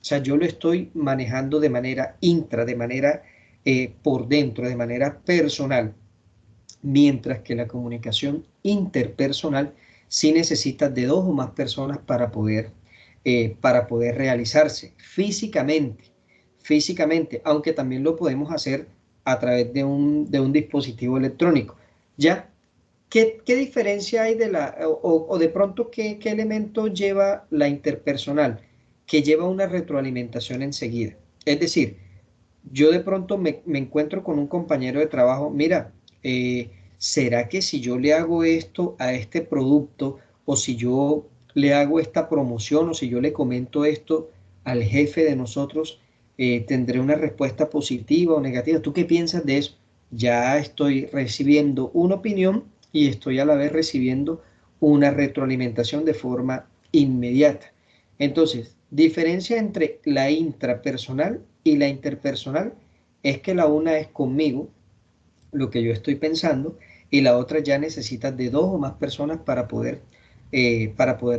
Speaker 1: O sea, yo lo estoy manejando de manera intra, de manera por dentro, de manera personal, mientras que la comunicación interpersonal sí necesita de dos o más personas para poder realizarse físicamente, aunque también lo podemos hacer a través de un dispositivo electrónico. ¿Ya? ¿Qué diferencia hay de o de pronto qué elemento lleva la interpersonal? Que lleva una retroalimentación enseguida. Es decir, yo de pronto me encuentro con un compañero de trabajo, mira, ¿será que si yo le hago esto a este producto o si yo le hago esta promoción o si yo le comento esto al jefe de nosotros, tendré una respuesta positiva o negativa? ¿Tú qué piensas de eso? Ya estoy recibiendo una opinión y estoy a la vez recibiendo una retroalimentación de forma inmediata. Entonces, diferencia entre la intrapersonal y la interpersonal es que la una es conmigo, lo que yo estoy pensando, y la otra ya necesita de dos o más personas para poder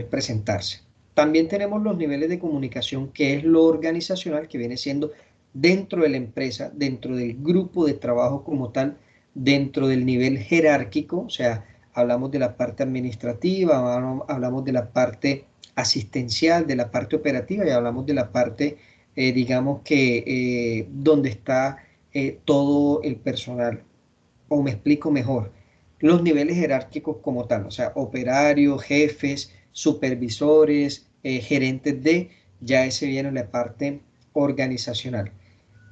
Speaker 1: presentarse. También tenemos los niveles de comunicación, que es lo organizacional, que viene siendo dentro de la empresa, dentro del grupo de trabajo como tal, dentro del nivel jerárquico, o sea, hablamos de la parte administrativa, hablamos de la parte asistencial, de la parte operativa y hablamos de la parte, digamos que, donde está todo el personal. O me explico mejor, los niveles jerárquicos como tal, o sea, operarios, jefes, supervisores, gerentes de, ya ese viene en la parte organizacional.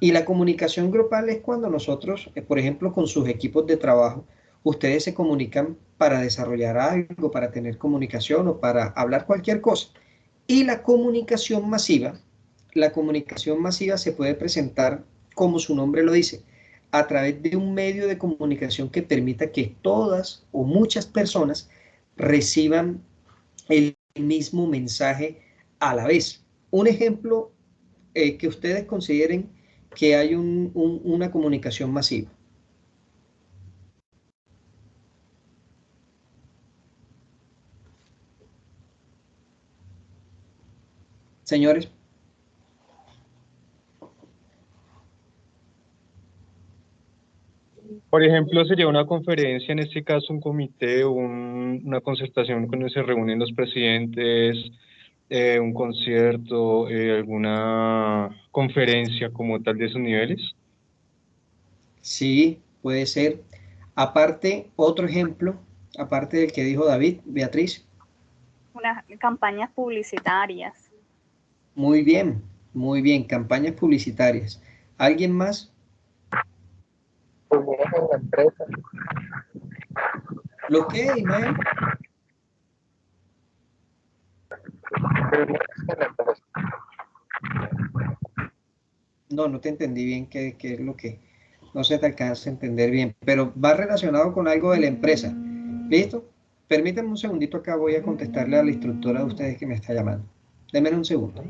Speaker 1: Y la comunicación grupal es cuando nosotros, por ejemplo, con sus equipos de trabajo, ustedes se comunican para desarrollar algo, para tener comunicación o para hablar cualquier cosa. Y la comunicación masiva se puede presentar, como su nombre lo dice, a través de un medio de comunicación que permita que todas o muchas personas reciban el mismo mensaje a la vez. Un ejemplo, que ustedes consideren que hay una comunicación masiva. Señores,
Speaker 3: Por ejemplo, sería una conferencia, en este caso un comité, una concertación donde se reúnen los presidentes, un concierto, alguna conferencia como tal de esos niveles.
Speaker 1: sí, puede ser. Aparte, otro ejemplo, aparte del que dijo David, Beatriz.
Speaker 6: Unas campañas publicitarias.
Speaker 1: Muy bien, campañas publicitarias. ¿Alguien más?
Speaker 10: Reuniones en la empresa.
Speaker 1: ¿Lo qué, Ismael?
Speaker 10: Reuniones en la empresa.
Speaker 1: No, no te entendí bien qué es lo que... No se te alcanza a entender bien, pero va relacionado con algo de la empresa. ¿Listo? Permítanme un segundito acá, voy a contestarle a la instructora de ustedes que me está llamando. Denme un segundo.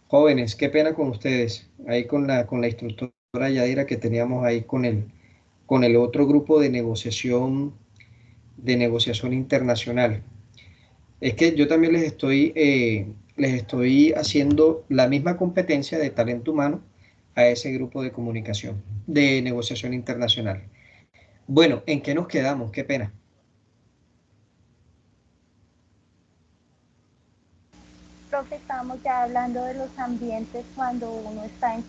Speaker 1: Jóvenes, qué pena con ustedes, ahí con la instructora Yadira que teníamos ahí con el otro grupo de negociación internacional. Es que yo también les estoy haciendo la misma competencia de talento humano a ese grupo de comunicación, de negociación internacional. Bueno, ¿en qué nos quedamos? Qué pena.
Speaker 2: Profe, estábamos ya hablando de los ambientes cuando uno está en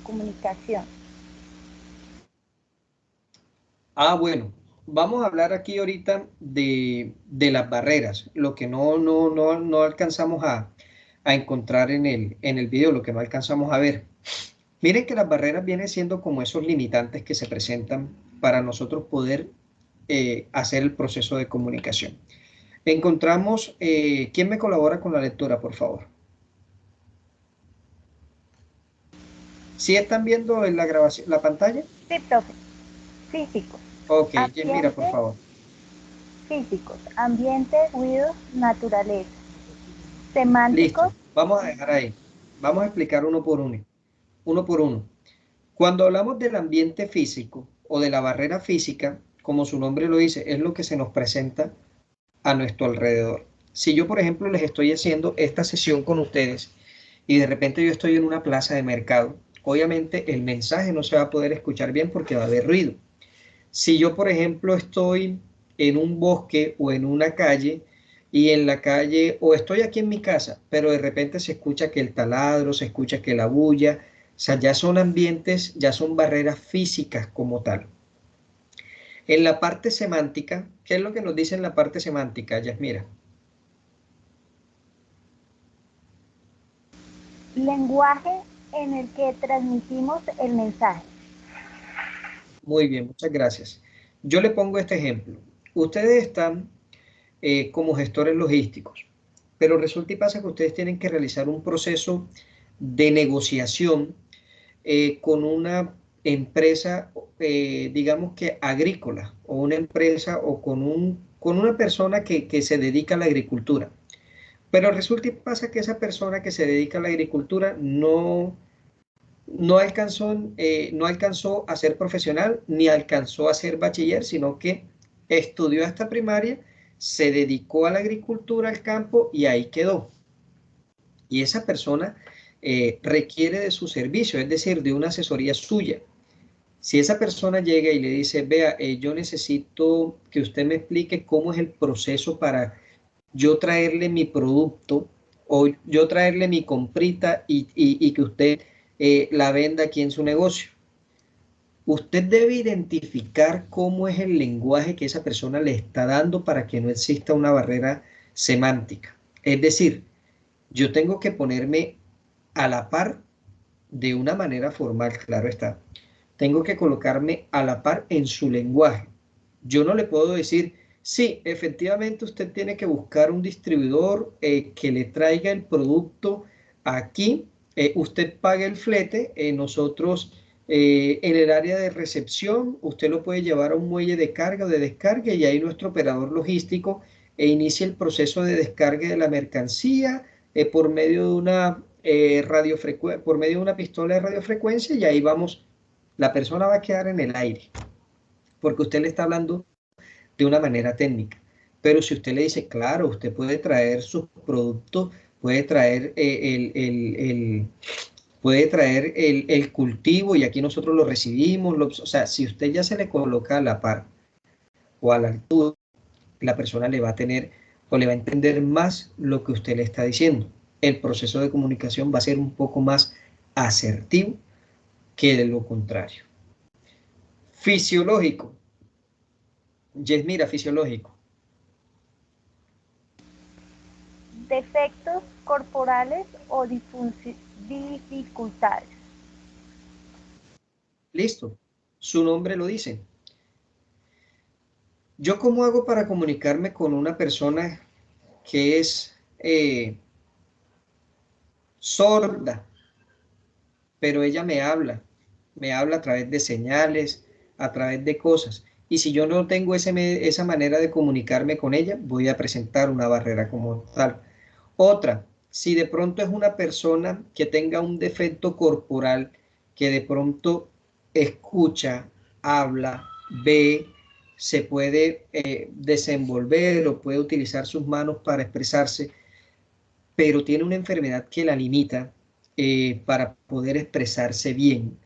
Speaker 2: comunicación.
Speaker 1: Ah, bueno, vamos a hablar aquí ahorita de las barreras, lo que no alcanzamos a encontrar en el video, lo que no alcanzamos a ver. Miren que las barreras vienen siendo como esos limitantes que se presentan para nosotros poder hacer el proceso de comunicación. Encontramos, ¿quién me colabora con la lectura, por favor? ¿Sí están viendo en la grabación, la pantalla?
Speaker 2: Sí, profe. Físicos.
Speaker 1: Ok, mira, por favor.
Speaker 2: Físicos, ambiente, ruido, naturaleza. Semánticos.
Speaker 1: Listo, vamos a dejar ahí. Vamos a explicar uno por uno. Uno por uno. Cuando hablamos del ambiente físico o de la barrera física, como su nombre lo dice, es lo que se nos presenta a nuestro alrededor. Si yo, por ejemplo, les estoy haciendo esta sesión con ustedes y de repente yo estoy en una plaza de mercado, obviamente el mensaje no se va a poder escuchar bien porque va a haber ruido. Si yo, por ejemplo, estoy en un bosque o en una calle y en la calle, o estoy aquí en mi casa, pero de repente se escucha que el taladro, se escucha que la bulla, o sea, ya son ambientes, ya son barreras físicas como tal. En la parte semántica, ¿qué es lo que nos dice en la parte semántica, Yasmira?
Speaker 2: Lenguaje en el que transmitimos el mensaje.
Speaker 1: Muy bien, muchas gracias. Yo le pongo este ejemplo. Ustedes están como gestores logísticos, pero resulta y pasa que ustedes tienen que realizar un proceso de negociación con una empresa, digamos que agrícola, o una empresa o con una persona que se dedica a la agricultura. Pero resulta y pasa que esa persona que se dedica a la agricultura no alcanzó a ser profesional ni alcanzó a ser bachiller, sino que estudió hasta primaria, se dedicó a la agricultura, al campo y ahí quedó. Y esa persona requiere de su servicio, es decir, de una asesoría suya. Si esa persona llega y le dice, vea, yo necesito que usted me explique cómo es el proceso para yo traerle mi producto o yo traerle mi comprita y que usted la venda aquí en su negocio. Usted debe identificar cómo es el lenguaje que esa persona le está dando para que no exista una barrera semántica. Es decir, yo tengo que ponerme a la par de una manera formal, claro está. Tengo que colocarme a la par en su lenguaje. Yo no le puedo decir, sí, efectivamente usted tiene que buscar un distribuidor que le traiga el producto aquí, usted paga el flete, nosotros en el área de recepción, usted lo puede llevar a un muelle de carga o de descarga y ahí nuestro operador logístico inicia el proceso de descarga de la mercancía por medio de una por medio de una pistola de radiofrecuencia y ahí vamos, la persona va a quedar en el aire porque usted le está hablando de una manera técnica. Pero si usted le dice, claro, usted puede traer sus productos, puede traer puede traer el cultivo y aquí nosotros lo recibimos, o sea, si usted ya se le coloca a la par o a la altura, la persona le va a tener o le va a entender más lo que usted le está diciendo. El proceso de comunicación va a ser un poco más asertivo que de lo contrario. Fisiológico. Yesmira, fisiológico.
Speaker 2: Defectos corporales o dificultades.
Speaker 1: Listo. Su nombre lo dice. ¿Yo cómo hago para comunicarme con una persona que es sorda, pero ella me habla a través de señales, a través de cosas? Y si yo no tengo esa manera de comunicarme con ella, voy a presentar una barrera como tal. Otra, si de pronto es una persona que tenga un defecto corporal, que de pronto escucha, habla, ve, se puede desenvolver o puede utilizar sus manos para expresarse, pero tiene una enfermedad que la limita para poder expresarse bien,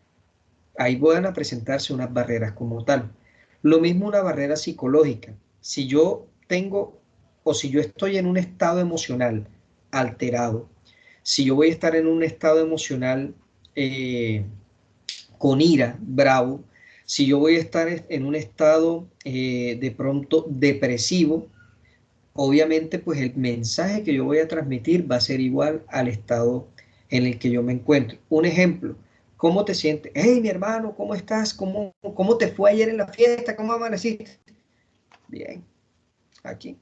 Speaker 1: ahí van a presentarse unas barreras como tal. Lo mismo una barrera psicológica. Si yo tengo o si yo estoy en un estado emocional alterado, si yo voy a estar en un estado emocional con ira, bravo, si yo voy a estar en un estado de pronto depresivo, obviamente pues el mensaje que yo voy a transmitir va a ser igual al estado en el que yo me encuentro. Un ejemplo, ¿cómo te sientes? Hey, mi hermano, ¿cómo estás? ¿Cómo te fue ayer en la fiesta? ¿Cómo amaneciste? Bien, aquí,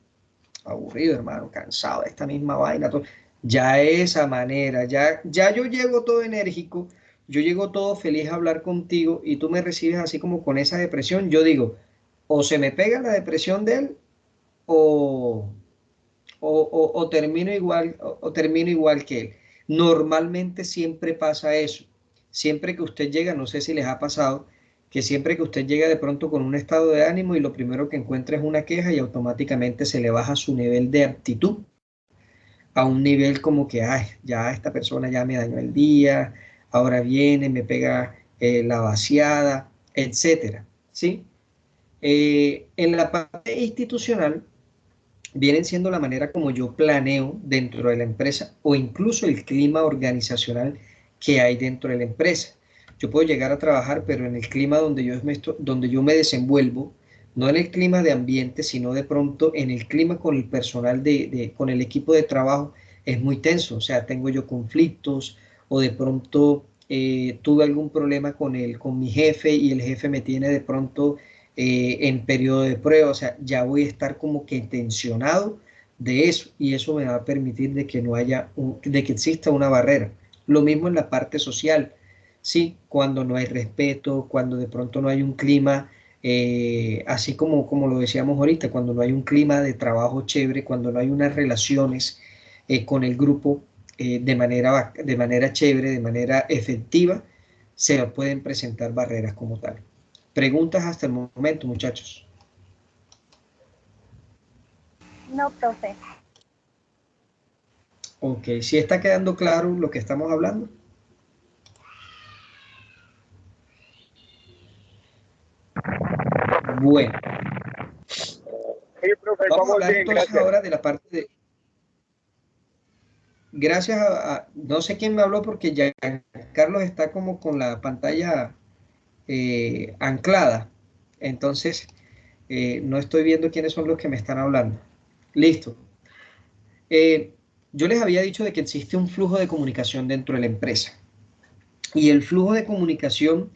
Speaker 1: aburrido, hermano, cansado de esta misma vaina. Todo. Ya esa manera, ya yo llego todo enérgico, yo llego todo feliz a hablar contigo y tú me recibes así como con esa depresión. Yo digo, o se me pega la depresión de él o termino igual, o termino igual que él. Normalmente siempre pasa eso. Siempre que usted llega, no sé si les ha pasado, que siempre que usted llega de pronto con un estado de ánimo y lo primero que encuentra es una queja y automáticamente se le baja su nivel de aptitud a un nivel como que, ay, ya esta persona ya me dañó el día, ahora viene, me pega la vaciada, etcétera, ¿sí? En la parte institucional, vienen siendo la manera como yo planeo dentro de la empresa o incluso el clima organizacional que hay dentro de la empresa. Yo puedo llegar a trabajar, pero en el clima donde yo me desenvuelvo, no en el clima de ambiente, sino de pronto en el clima con el personal, con el equipo de trabajo, es muy tenso. O sea, tengo yo conflictos o de pronto tuve algún problema con mi jefe y el jefe me tiene de pronto en periodo de prueba, o sea, ya voy a estar como que tensionado de eso y eso me va a permitir de que no haya, de que exista una barrera. Lo mismo en la parte social, sí, cuando no hay respeto, cuando de pronto no hay un clima, así como lo decíamos ahorita, cuando no hay un clima de trabajo chévere, cuando no hay unas relaciones con el grupo de manera chévere, de manera efectiva, se pueden presentar barreras como tal. Preguntas hasta el momento, muchachos.
Speaker 2: No, profe.
Speaker 1: Ok, ¿sí está quedando claro lo que estamos hablando? Bueno.
Speaker 10: Sí, profe,
Speaker 1: vamos a hablar
Speaker 10: bien,
Speaker 1: entonces
Speaker 10: gracias.
Speaker 1: ahora de la parte de... Gracias no sé quién me habló porque ya Carlos está como con la pantalla anclada. Entonces, no estoy viendo quiénes son los que me están hablando. Listo. Yo les había dicho de que existe un flujo de comunicación dentro de la empresa. Y el flujo de comunicación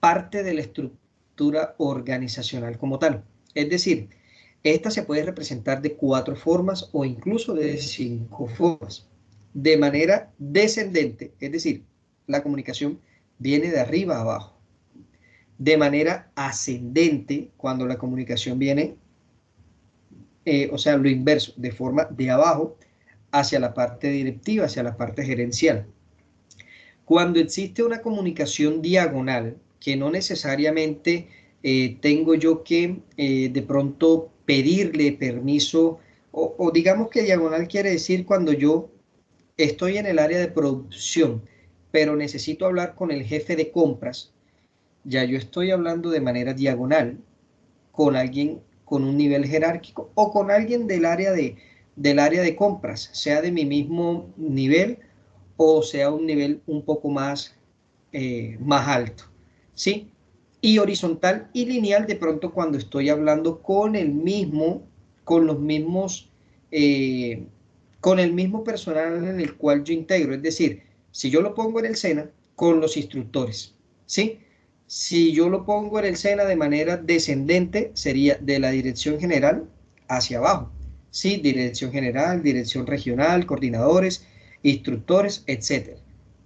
Speaker 1: parte de la estructura organizacional como tal. Es decir, esta se puede representar de 4 formas o incluso de 5 formas. De manera descendente, es decir, la comunicación viene de arriba a abajo. De manera ascendente, cuando la comunicación viene, o sea, lo inverso, de forma de abajo hacia la parte directiva, hacia la parte gerencial. Cuando existe una comunicación diagonal, que no necesariamente tengo yo que de pronto pedirle permiso, o digamos que diagonal quiere decir cuando yo estoy en el área de producción, pero necesito hablar con el jefe de compras, ya yo estoy hablando de manera diagonal con alguien con un nivel jerárquico o con alguien del área de compras, sea de mi mismo nivel o sea un nivel un poco más alto, ¿sí? Y horizontal y lineal de pronto cuando estoy hablando con el mismo, con los mismos, con el mismo personal en el cual yo integro. Es decir, si yo lo pongo en el SENA, con los instructores, ¿sí? Si yo lo pongo en el SENA de manera descendente, sería de la dirección general hacia abajo, ¿sí? Dirección general, dirección regional, coordinadores, instructores, etcétera.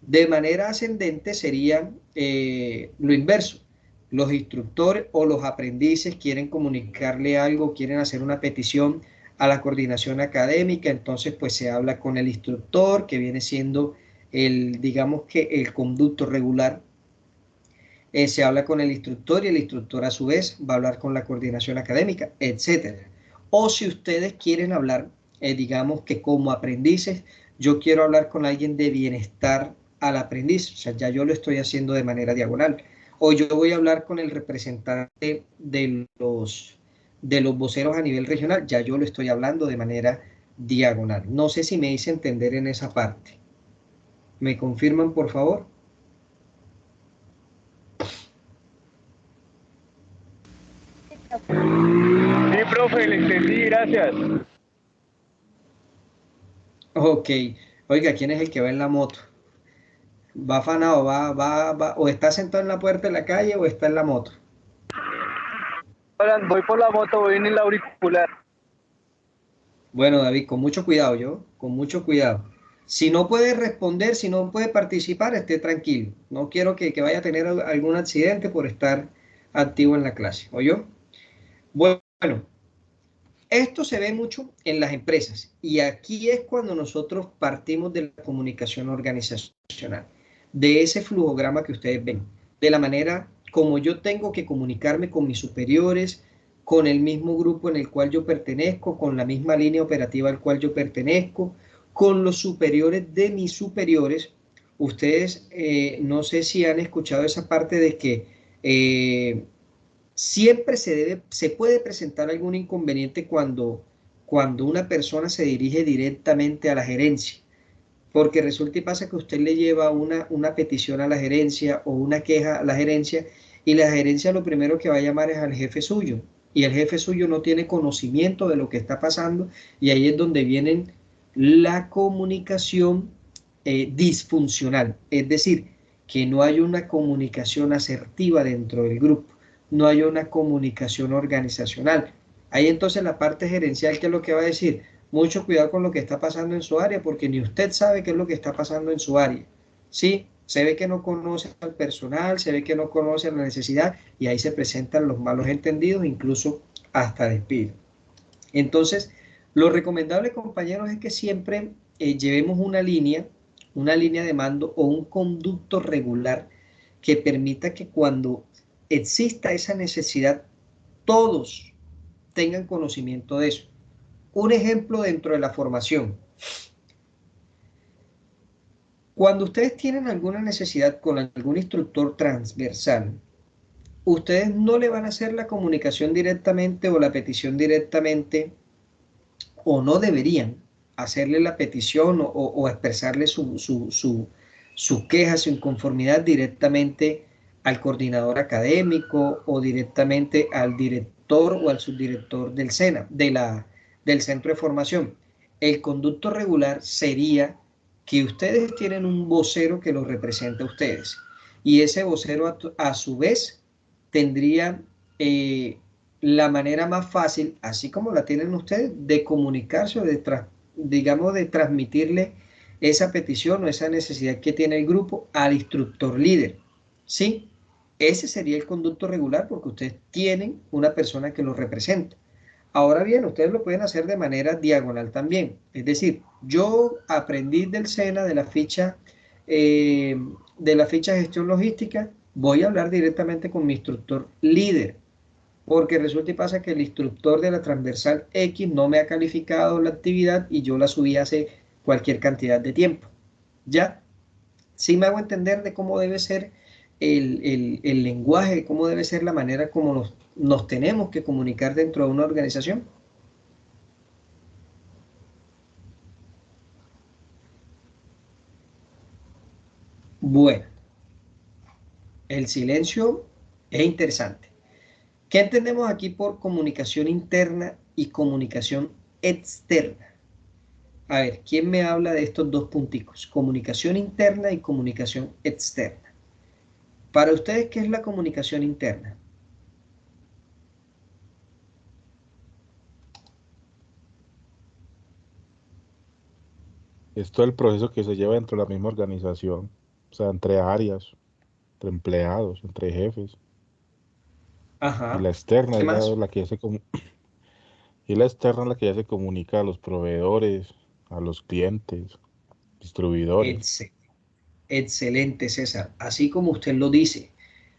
Speaker 1: De manera ascendente sería lo inverso. Los instructores o los aprendices quieren comunicarle algo, quieren hacer una petición a la coordinación académica, entonces pues se habla con el instructor, que viene siendo digamos que el conducto regular. Se habla con el instructor y el instructor a su vez va a hablar con la coordinación académica, etcétera. O si ustedes quieren hablar, digamos que como aprendices, yo quiero hablar con alguien de bienestar al aprendiz, o sea, ya yo lo estoy haciendo de manera diagonal. O yo voy a hablar con el representante de los voceros a nivel regional, ya yo lo estoy hablando de manera diagonal. No sé si me hice entender en esa parte. ¿Me confirman, por favor?
Speaker 10: Sí, profe, le entendí, gracias.
Speaker 1: Ok. Oiga, ¿quién es el que va en la moto? ¿Va afanado? ¿O está sentado en la puerta de la calle o está en la moto?
Speaker 10: Voy por la moto, voy en el auricular.
Speaker 1: Bueno, David, con mucho cuidado, con mucho cuidado. Si no puede responder, si no puede participar, esté tranquilo. No quiero que vaya a tener algún accidente por estar activo en la clase, ¿oyó? Bueno, esto se ve mucho en las empresas y aquí es cuando nosotros partimos de la comunicación organizacional, de ese flujograma que ustedes ven, de la manera como yo tengo que comunicarme con mis superiores, con el mismo grupo en el cual yo pertenezco, con la misma línea operativa al cual yo pertenezco, con los superiores de mis superiores. Ustedes no sé si han escuchado esa parte de que siempre se puede presentar algún inconveniente cuando una persona se dirige directamente a la gerencia, porque resulta y pasa que usted le lleva una petición a la gerencia o una queja a la gerencia y la gerencia lo primero que va a llamar es al jefe suyo y el jefe suyo no tiene conocimiento de lo que está pasando y ahí es donde viene la comunicación disfuncional, es decir, que no hay una comunicación asertiva dentro del grupo, no hay una comunicación organizacional. Ahí entonces la parte gerencial, ¿qué es lo que va a decir? Mucho cuidado con lo que está pasando en su área, porque ni usted sabe qué es lo que está pasando en su área. Sí, se ve que no conoce al personal, se ve que no conoce la necesidad y ahí se presentan los malos entendidos, incluso hasta despido. Entonces, lo recomendable, compañeros, es que siempre llevemos una línea de mando o un conducto regular que permita que cuando exista esa necesidad, todos tengan conocimiento de eso. Un ejemplo dentro de la formación. Cuando ustedes tienen alguna necesidad con algún instructor transversal, ustedes no le van a hacer la comunicación directamente o la petición directamente, o no deberían hacerle la petición o expresarle su queja, su inconformidad directamente al coordinador académico o directamente al director o al subdirector del SENA, del centro de formación. El conducto regular sería que ustedes tienen un vocero que los representa a ustedes y ese vocero a su vez tendría la manera más fácil, así como la tienen ustedes, de comunicarse o digamos, de transmitirle esa petición o esa necesidad que tiene el grupo al instructor líder. ¿Sí? Ese sería el conducto regular porque ustedes tienen una persona que los representa. Ahora bien, ustedes lo pueden hacer de manera diagonal también. Es decir, yo aprendí del SENA, de la ficha gestión logística, voy a hablar directamente con mi instructor líder porque resulta y pasa que el instructor de la transversal X no me ha calificado la actividad y yo la subí hace cualquier cantidad de tiempo. ¿Ya? Sí me hago entender de cómo debe ser el lenguaje, cómo debe ser la manera como nos tenemos que comunicar dentro de una organización. Bueno, el silencio es interesante. ¿Qué entendemos aquí por comunicación interna y comunicación externa? A ver, ¿quién me habla de estos dos punticos? Comunicación interna y comunicación externa. Para ustedes, ¿qué es la comunicación interna?
Speaker 9: Es todo el proceso que se lleva dentro de la misma organización, o sea, entre áreas, entre empleados, entre jefes. Y
Speaker 1: Ajá.
Speaker 9: la externa
Speaker 1: ¿Qué
Speaker 9: es
Speaker 1: más?
Speaker 9: la que hace como Y la externa es la que ya se comunica a los proveedores, a los clientes, distribuidores.
Speaker 1: Excelente, excelente, César. Así como usted lo dice,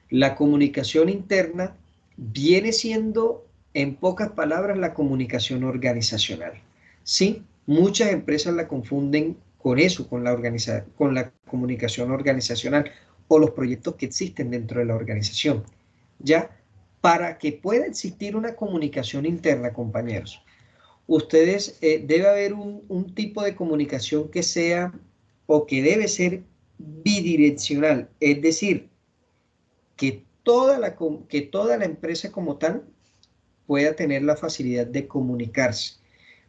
Speaker 1: la comunicación interna viene siendo, en pocas palabras, la comunicación organizacional. Sí, muchas empresas la confunden con eso, con la comunicación organizacional o los proyectos que existen dentro de la organización. Ya, para que pueda existir una comunicación interna, compañeros, debe haber un tipo de comunicación que sea o que debe ser bidireccional, es decir, que toda la empresa como tal pueda tener la facilidad de comunicarse,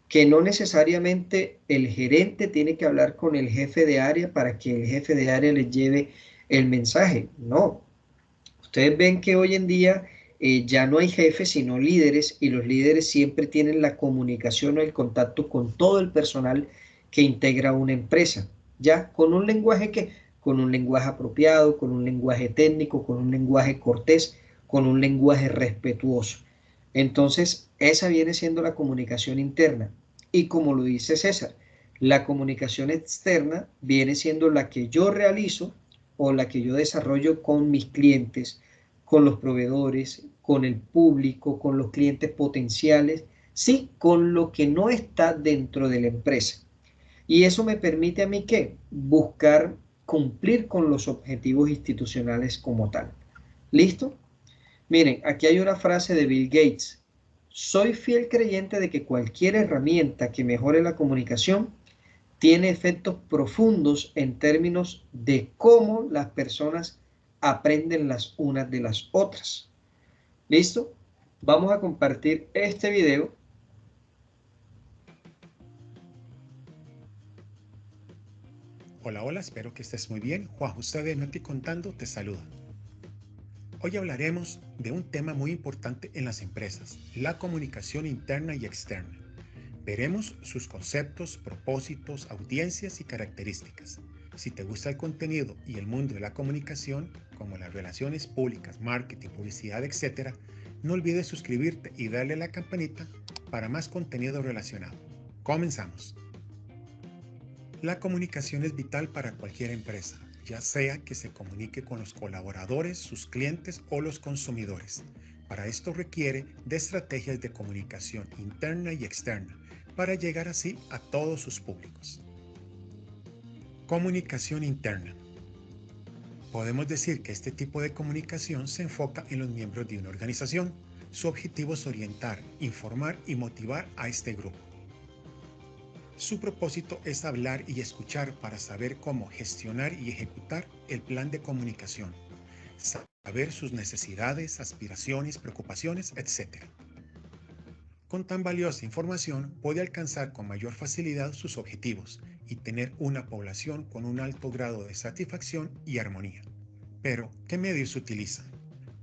Speaker 1: que no necesariamente el gerente tiene que hablar con el jefe de área para que el jefe de área les lleve el mensaje. No, ustedes ven que hoy en día ya no hay jefes, sino líderes, y los líderes siempre tienen la comunicación o el contacto con todo el personal que integra una empresa, ya con un lenguaje con un lenguaje apropiado, con un lenguaje técnico, con un lenguaje cortés, con un lenguaje respetuoso. Entonces, esa viene siendo la comunicación interna. Y como lo dice César, la comunicación externa viene siendo la que yo realizo o la que yo desarrollo con mis clientes, con los proveedores, con el público, con los clientes potenciales, sí, con lo que no está dentro de la empresa. Y eso me permite a mí que buscar cumplir con los objetivos institucionales como tal. ¿Listo? Miren, aquí hay una frase de Bill Gates. Soy fiel creyente de que cualquier herramienta que mejore la comunicación tiene efectos profundos en términos de cómo las personas aprenden las unas de las otras. ¿Listo? Vamos a compartir este video.
Speaker 11: Hola, hola, espero que estés muy bien. Juan José de Meti Contando te saluda. Hoy hablaremos de un tema muy importante en las empresas, la comunicación interna y externa. Veremos sus conceptos, propósitos, audiencias y características. Si te gusta el contenido y el mundo de la comunicación, como las relaciones públicas, marketing, publicidad, etc., no olvides suscribirte y darle a la campanita para más contenido relacionado. Comenzamos. La comunicación es vital para cualquier empresa, ya sea que se comunique con los colaboradores, sus clientes o los consumidores. Para esto requiere de estrategias de comunicación interna y externa, para llegar así a todos sus públicos. Comunicación interna. Podemos decir que este tipo de comunicación se enfoca en los miembros de una organización. Su objetivo es orientar, informar y motivar a este grupo. Su propósito es hablar y escuchar para saber cómo gestionar y ejecutar el plan de comunicación, saber sus necesidades, aspiraciones, preocupaciones, etc. Con tan valiosa información puede alcanzar con mayor facilidad sus objetivos y tener una población con un alto grado de satisfacción y armonía. Pero, ¿qué medios utiliza?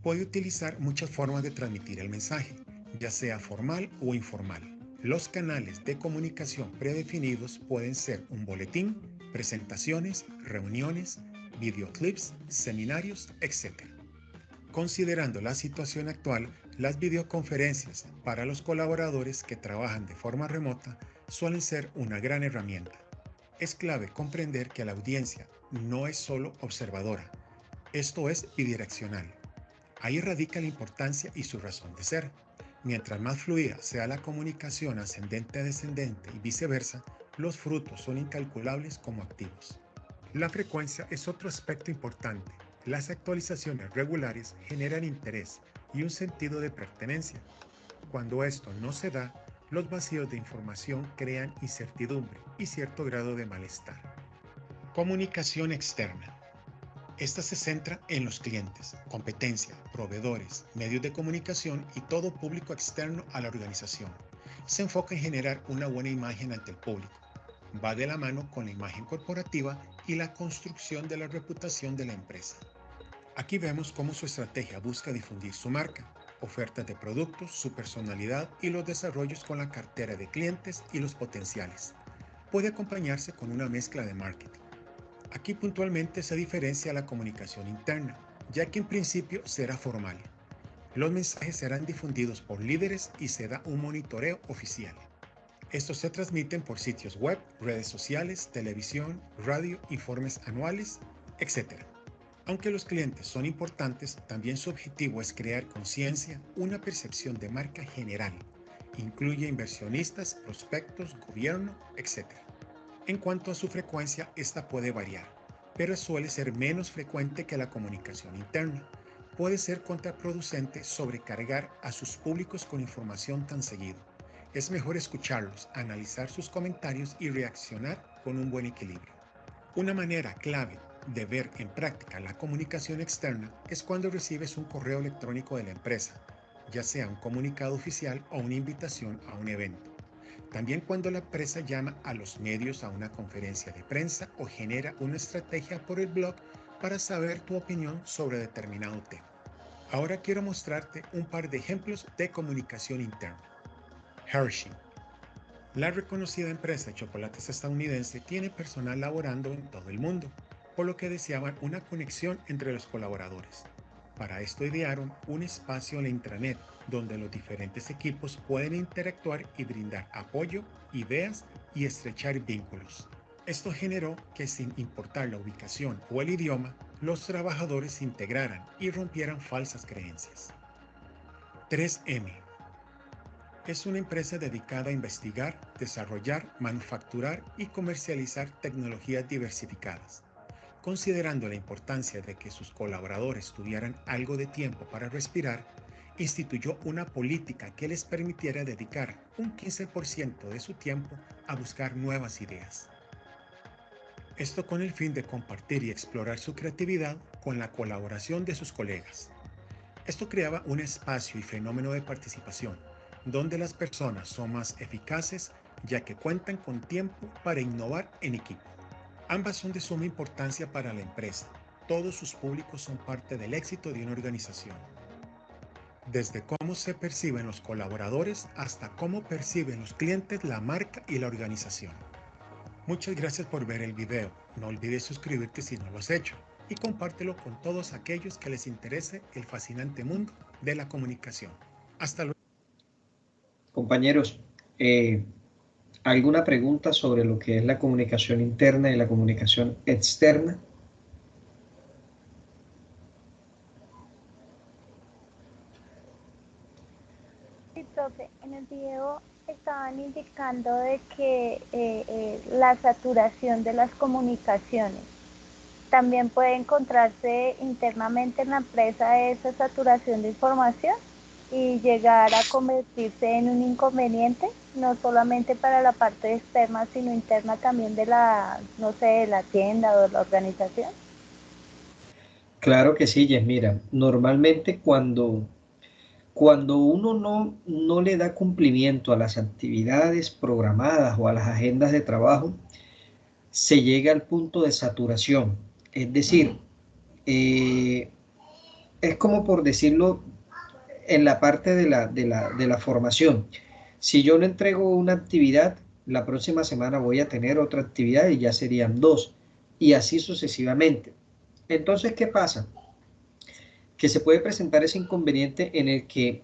Speaker 11: Puede utilizar muchas formas de transmitir el mensaje, ya sea formal o informal. Los canales de comunicación predefinidos pueden ser un boletín, presentaciones, reuniones, videoclips, seminarios, etc. Considerando la situación actual, las videoconferencias para los colaboradores que trabajan de forma remota suelen ser una gran herramienta. Es clave comprender que la audiencia no es solo observadora, esto es bidireccional. Ahí radica la importancia y su razón de ser. Mientras más fluida sea la comunicación ascendente a descendente y viceversa, los frutos son incalculables como activos. La frecuencia es otro aspecto importante. Las actualizaciones regulares generan interés y un sentido de pertenencia. Cuando esto no se da, los vacíos de información crean incertidumbre y cierto grado de malestar. Comunicación externa. Esta se centra en los clientes, competencia, proveedores, medios de comunicación y todo público externo a la organización. Se enfoca en generar una buena imagen ante el público. Va de la mano con la imagen corporativa y la construcción de la reputación de la empresa. Aquí vemos cómo su estrategia busca difundir su marca, ofertas de productos, su personalidad y los desarrollos con la cartera de clientes y los potenciales. Puede acompañarse con una mezcla de marketing. Aquí puntualmente se diferencia la comunicación interna, ya que en principio será formal. Los mensajes serán difundidos por líderes y se da un monitoreo oficial. Estos se transmiten por sitios web, redes sociales, televisión, radio, informes anuales, etc. Aunque los clientes son importantes, también su objetivo es crear conciencia, una percepción de marca general. Incluye inversionistas, prospectos, gobierno, etc. En cuanto a su frecuencia, esta puede variar, pero suele ser menos frecuente que la comunicación interna. Puede ser contraproducente sobrecargar a sus públicos con información tan seguido. Es mejor escucharlos, analizar sus comentarios y reaccionar con un buen equilibrio. Una manera clave de ver en práctica la comunicación externa es cuando recibes un correo electrónico de la empresa, ya sea un comunicado oficial o una invitación a un evento. También cuando la empresa llama a los medios a una conferencia de prensa o genera una estrategia por el blog para saber tu opinión sobre determinado tema. Ahora quiero mostrarte un par de ejemplos de comunicación interna. Hershey. La reconocida empresa de chocolates estadounidense tiene personal laborando en todo el mundo, por lo que deseaban una conexión entre los colaboradores. Para esto idearon un espacio en la intranet donde los diferentes equipos pueden interactuar y brindar apoyo, ideas y estrechar vínculos. Esto generó que, sin importar la ubicación o el idioma, los trabajadores se integraran y rompieran falsas creencias. 3M es una empresa dedicada a investigar, desarrollar, manufacturar y comercializar tecnologías diversificadas. Considerando la importancia de que sus colaboradores tuvieran algo de tiempo para respirar, instituyó una política que les permitiera dedicar un 15% de su tiempo a buscar nuevas ideas. Esto con el fin de compartir y explorar su creatividad con la colaboración de sus colegas. Esto creaba un espacio y fenómeno de participación, donde las personas son más eficaces ya que cuentan con tiempo para innovar en equipo. Ambas son de suma importancia para la empresa. Todos sus públicos son parte del éxito de una organización. Desde cómo se perciben los colaboradores hasta cómo perciben los clientes la marca y la organización. Muchas gracias por ver el video. No olvides suscribirte si no lo has hecho y compártelo con todos aquellos que les interese el fascinante mundo de la comunicación. Hasta luego.
Speaker 1: Compañeros, ¿alguna pregunta sobre lo que es la comunicación interna y la comunicación externa?
Speaker 2: Sí, profe, en el video estaban indicando de que la saturación de las comunicaciones también puede encontrarse internamente en la empresa esa saturación de información y llegar a convertirse en un inconveniente, no solamente para la parte externa, sino interna también de la, no sé, de la tienda o de la organización.
Speaker 1: Claro que sí, Jess. Mira, normalmente cuando uno no le da cumplimiento a las actividades programadas o a las agendas de trabajo, se llega al punto de saturación. Es decir, es como por decirlo en la parte de la formación. Si yo no entrego una actividad, la próxima semana voy a tener otra actividad y ya serían dos, y así sucesivamente. Entonces, ¿qué pasa? Que se puede presentar ese inconveniente en el que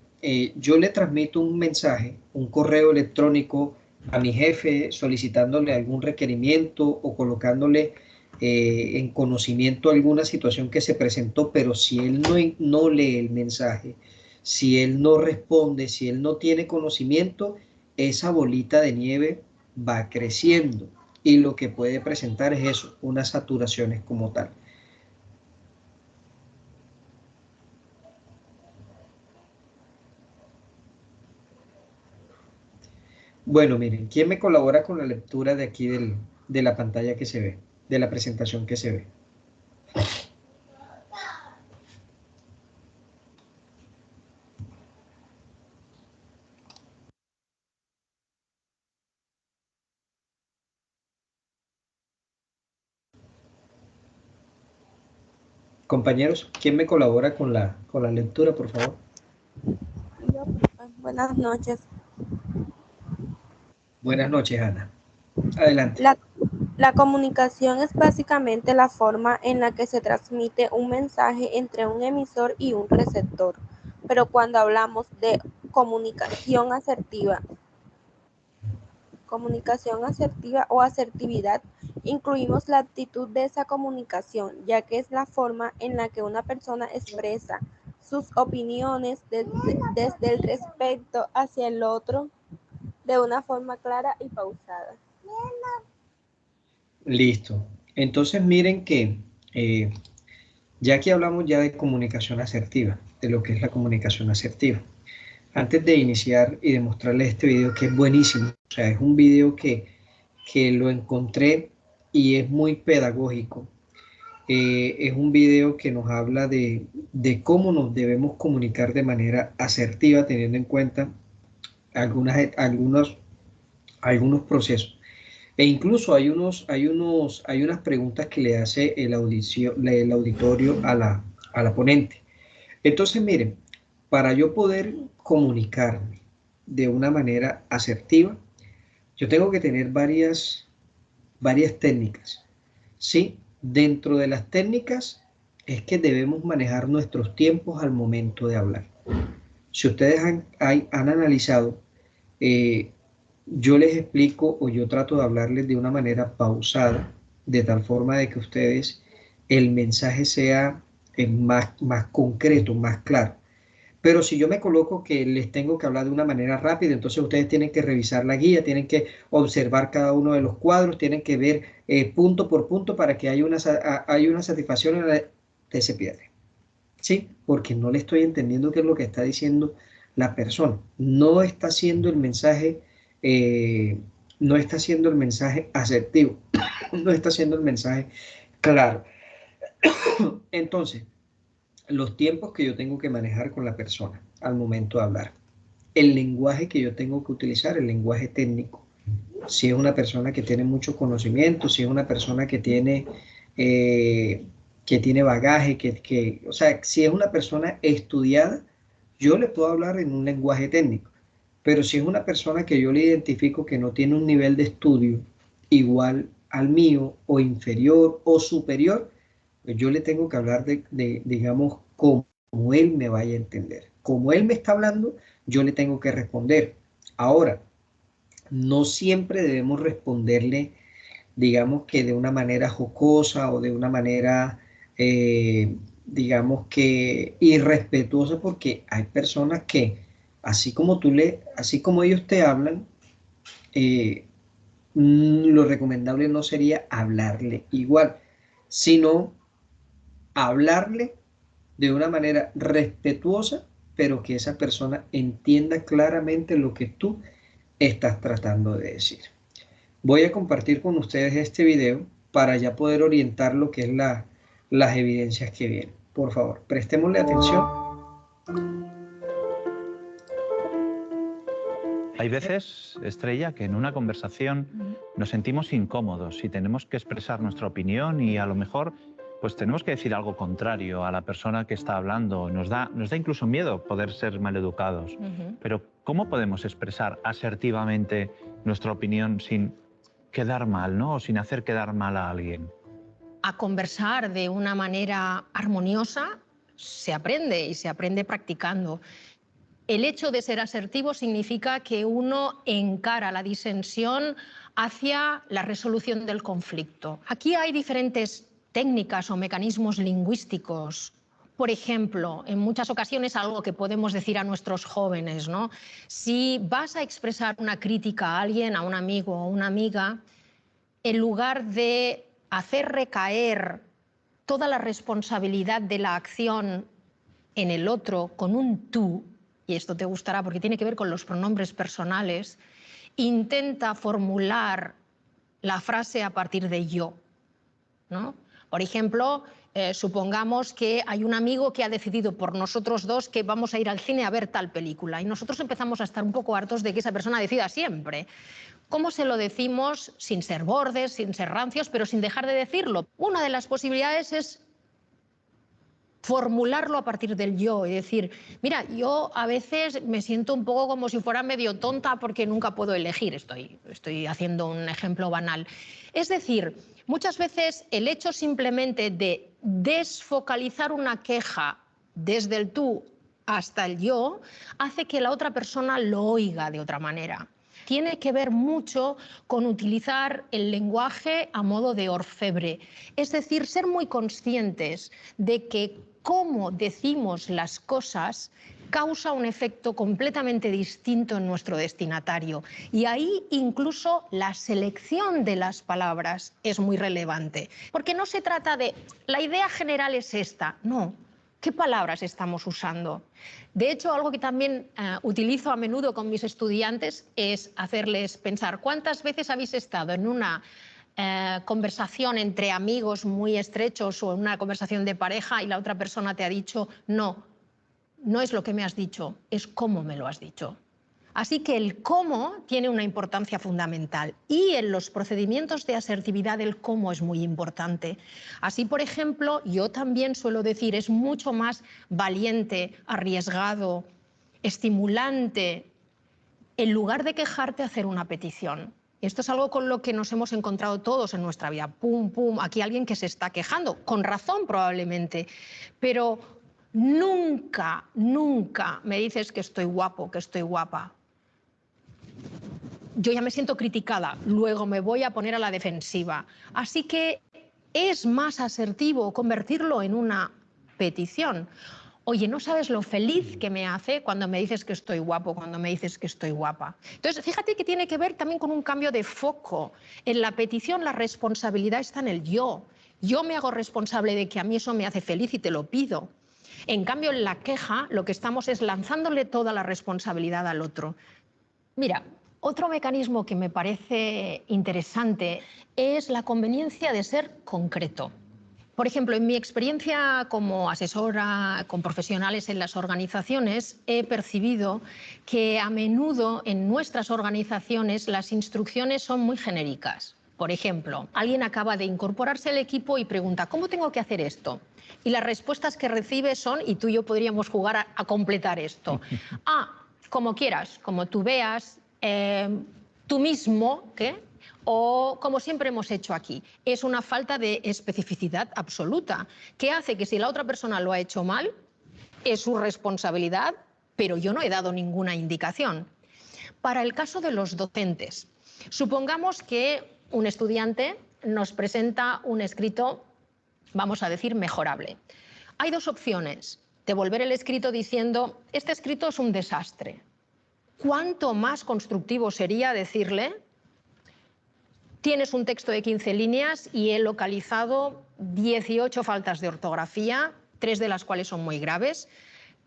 Speaker 1: yo le transmito un mensaje, un correo electrónico a mi jefe solicitándole algún requerimiento o colocándole en conocimiento alguna situación que se presentó, pero si él no lee el mensaje, si él no responde, si él no tiene conocimiento, esa bolita de nieve va creciendo y lo que puede presentar es eso, unas saturaciones como tal. Bueno, miren, ¿quién me colabora con la lectura de aquí de la pantalla que se ve, de la presentación que se ve? Compañeros, ¿quién me colabora con la lectura, por favor?
Speaker 12: Yo, buenas noches.
Speaker 1: Buenas noches, Ana. Adelante.
Speaker 12: La comunicación es básicamente la forma en la que se transmite un mensaje entre un emisor y un receptor. pero cuando hablamos de comunicación asertiva o asertividad, incluimos la actitud de esa comunicación, ya que es la forma en la que una persona expresa sus opiniones desde el respeto hacia el otro de una forma clara y pausada.
Speaker 1: Listo. Entonces miren que ya aquí hablamos ya de comunicación asertiva, de lo que es la comunicación asertiva. Antes de iniciar y de mostrarles este video, que es buenísimo, o sea, es un video que lo encontré y es muy pedagógico. Es un video que nos habla de cómo nos debemos comunicar de manera asertiva, teniendo en cuenta algunos procesos. E incluso hay unas preguntas que le hace el auditorio a la ponente. Entonces, miren, para yo poder comunicarme de una manera asertiva, yo tengo que tener varias técnicas, ¿sí? Dentro de las técnicas es que debemos manejar nuestros tiempos al momento de hablar. Si ustedes han analizado, yo les explico o yo trato de hablarles de una manera pausada, de tal forma de que ustedes, el mensaje sea más concreto, más claro. Pero si yo me coloco que les tengo que hablar de una manera rápida, entonces ustedes tienen que revisar la guía, tienen que observar cada uno de los cuadros, tienen que ver punto por punto para que haya una satisfacción en la que se pierde. ¿Sí? Porque no le estoy entendiendo qué es lo que está diciendo la persona. No está haciendo el mensaje, no está haciendo el mensaje asertivo, no está haciendo el mensaje claro. Entonces, los tiempos que yo tengo que manejar con la persona al momento de hablar, el lenguaje que yo tengo que utilizar, el lenguaje técnico, si es una persona que tiene mucho conocimiento, si es una persona que tiene bagaje, o sea, si es una persona estudiada, yo le puedo hablar en un lenguaje técnico, pero si es una persona que yo le identifico que no tiene un nivel de estudio igual al mío, o inferior o superior, yo le tengo que hablar digamos, como él me vaya a entender. Como él me está hablando, yo le tengo que responder. Ahora, no siempre debemos responderle, digamos que de una manera jocosa o de una manera, digamos que irrespetuosa, porque hay personas que, así como ellos te hablan, lo recomendable no sería hablarle igual, sino hablarle de una manera respetuosa, pero que esa persona entienda claramente lo que tú estás tratando de decir. Voy a compartir con ustedes este video para ya poder orientar lo que es las evidencias que vienen. Por favor, prestémosle atención.
Speaker 13: Hay veces, Estrella, que en una conversación nos sentimos incómodos y tenemos que expresar nuestra opinión y a lo mejor pues tenemos que decir algo contrario a la persona que está hablando. Nos da incluso miedo poder ser maleducados. Pero ¿cómo podemos expresar asertivamente nuestra opinión sin quedar mal, ¿no? O sin hacer quedar mal a alguien?
Speaker 14: A conversar de una manera armoniosa se aprende y se aprende practicando. El hecho de ser asertivo significa que uno encara la disensión hacia la resolución del conflicto. Aquí hay diferentes técnicas o mecanismos lingüísticos. Por ejemplo, en muchas ocasiones algo que podemos decir a nuestros jóvenes, ¿no? Si vas a expresar una crítica a alguien, a un amigo o una amiga, en lugar de hacer recaer toda la responsabilidad de la acción en el otro con un tú, y esto te gustará porque tiene que ver con los pronombres personales, intenta formular la frase a partir de yo, ¿no? Por ejemplo, supongamos que hay un amigo que ha decidido por nosotros dos que vamos a ir al cine a ver tal película y nosotros empezamos a estar un poco hartos de que esa persona decida siempre. ¿Cómo se lo decimos sin ser bordes, sin ser rancios, pero sin dejar de decirlo? Una de las posibilidades es formularlo a partir del yo y decir, mira, yo a veces me siento un poco como si fuera medio tonta porque nunca puedo elegir. Estoy haciendo un ejemplo banal. Es decir, muchas veces el hecho simplemente de desfocalizar una queja desde el tú hasta el yo, hace que la otra persona lo oiga de otra manera. Tiene que ver mucho con utilizar el lenguaje a modo de orfebre, es decir, ser muy conscientes de que cómo decimos las cosas causa un efecto completamente distinto en nuestro destinatario. Y ahí incluso la selección de las palabras es muy relevante. Porque no se trata de, la idea general es esta, no. ¿Qué palabras estamos usando? De hecho, algo que también utilizo a menudo con mis estudiantes es hacerles pensar cuántas veces habéis estado en una conversación entre amigos muy estrechos o en una conversación de pareja y la otra persona te ha dicho no, no es lo que me has dicho, es cómo me lo has dicho. Así que el cómo tiene una importancia fundamental y en los procedimientos de asertividad el cómo es muy importante. Así, por ejemplo, yo también suelo decir, es mucho más valiente, arriesgado, estimulante, en lugar de quejarte, hacer una petición. Esto es algo con lo que nos hemos encontrado todos en nuestra vida. Pum, pum, aquí alguien que se está quejando, con razón probablemente, pero nunca, nunca me dices que estoy guapo, que estoy guapa. Yo ya me siento criticada, luego me voy a poner a la defensiva. Así que es más asertivo convertirlo en una petición. Oye, no sabes lo feliz que me hace cuando me dices que estoy guapo, cuando me dices que estoy guapa. Entonces, fíjate que tiene que ver también con un cambio de foco. En la petición la responsabilidad está en el yo. Yo me hago responsable de que a mí eso me hace feliz y te lo pido. En cambio, en la queja lo que estamos es lanzándole toda la responsabilidad al otro. Mira, otro mecanismo que me parece interesante es la conveniencia de ser concreto. Por ejemplo, en mi experiencia como asesora con profesionales en las organizaciones, he percibido que a menudo en nuestras organizaciones las instrucciones son muy genéricas. Por ejemplo, alguien acaba de incorporarse al equipo y pregunta, ¿cómo tengo que hacer esto? Y las respuestas que recibe son, y tú y yo podríamos jugar a completar esto. Como quieras, como tú veas, tú mismo, ¿qué? O como siempre hemos hecho aquí. Es una falta de especificidad absoluta, que hace que si la otra persona lo ha hecho mal, es su responsabilidad, pero yo no he dado ninguna indicación. Para el caso de los docentes, supongamos que un estudiante nos presenta un escrito, vamos a decir, mejorable. Hay dos opciones: devolver el escrito diciendo, este escrito es un desastre. ¿Cuánto más constructivo sería decirle, tienes un texto de 15 líneas y he localizado 18 faltas de ortografía, 3 de las cuales son muy graves.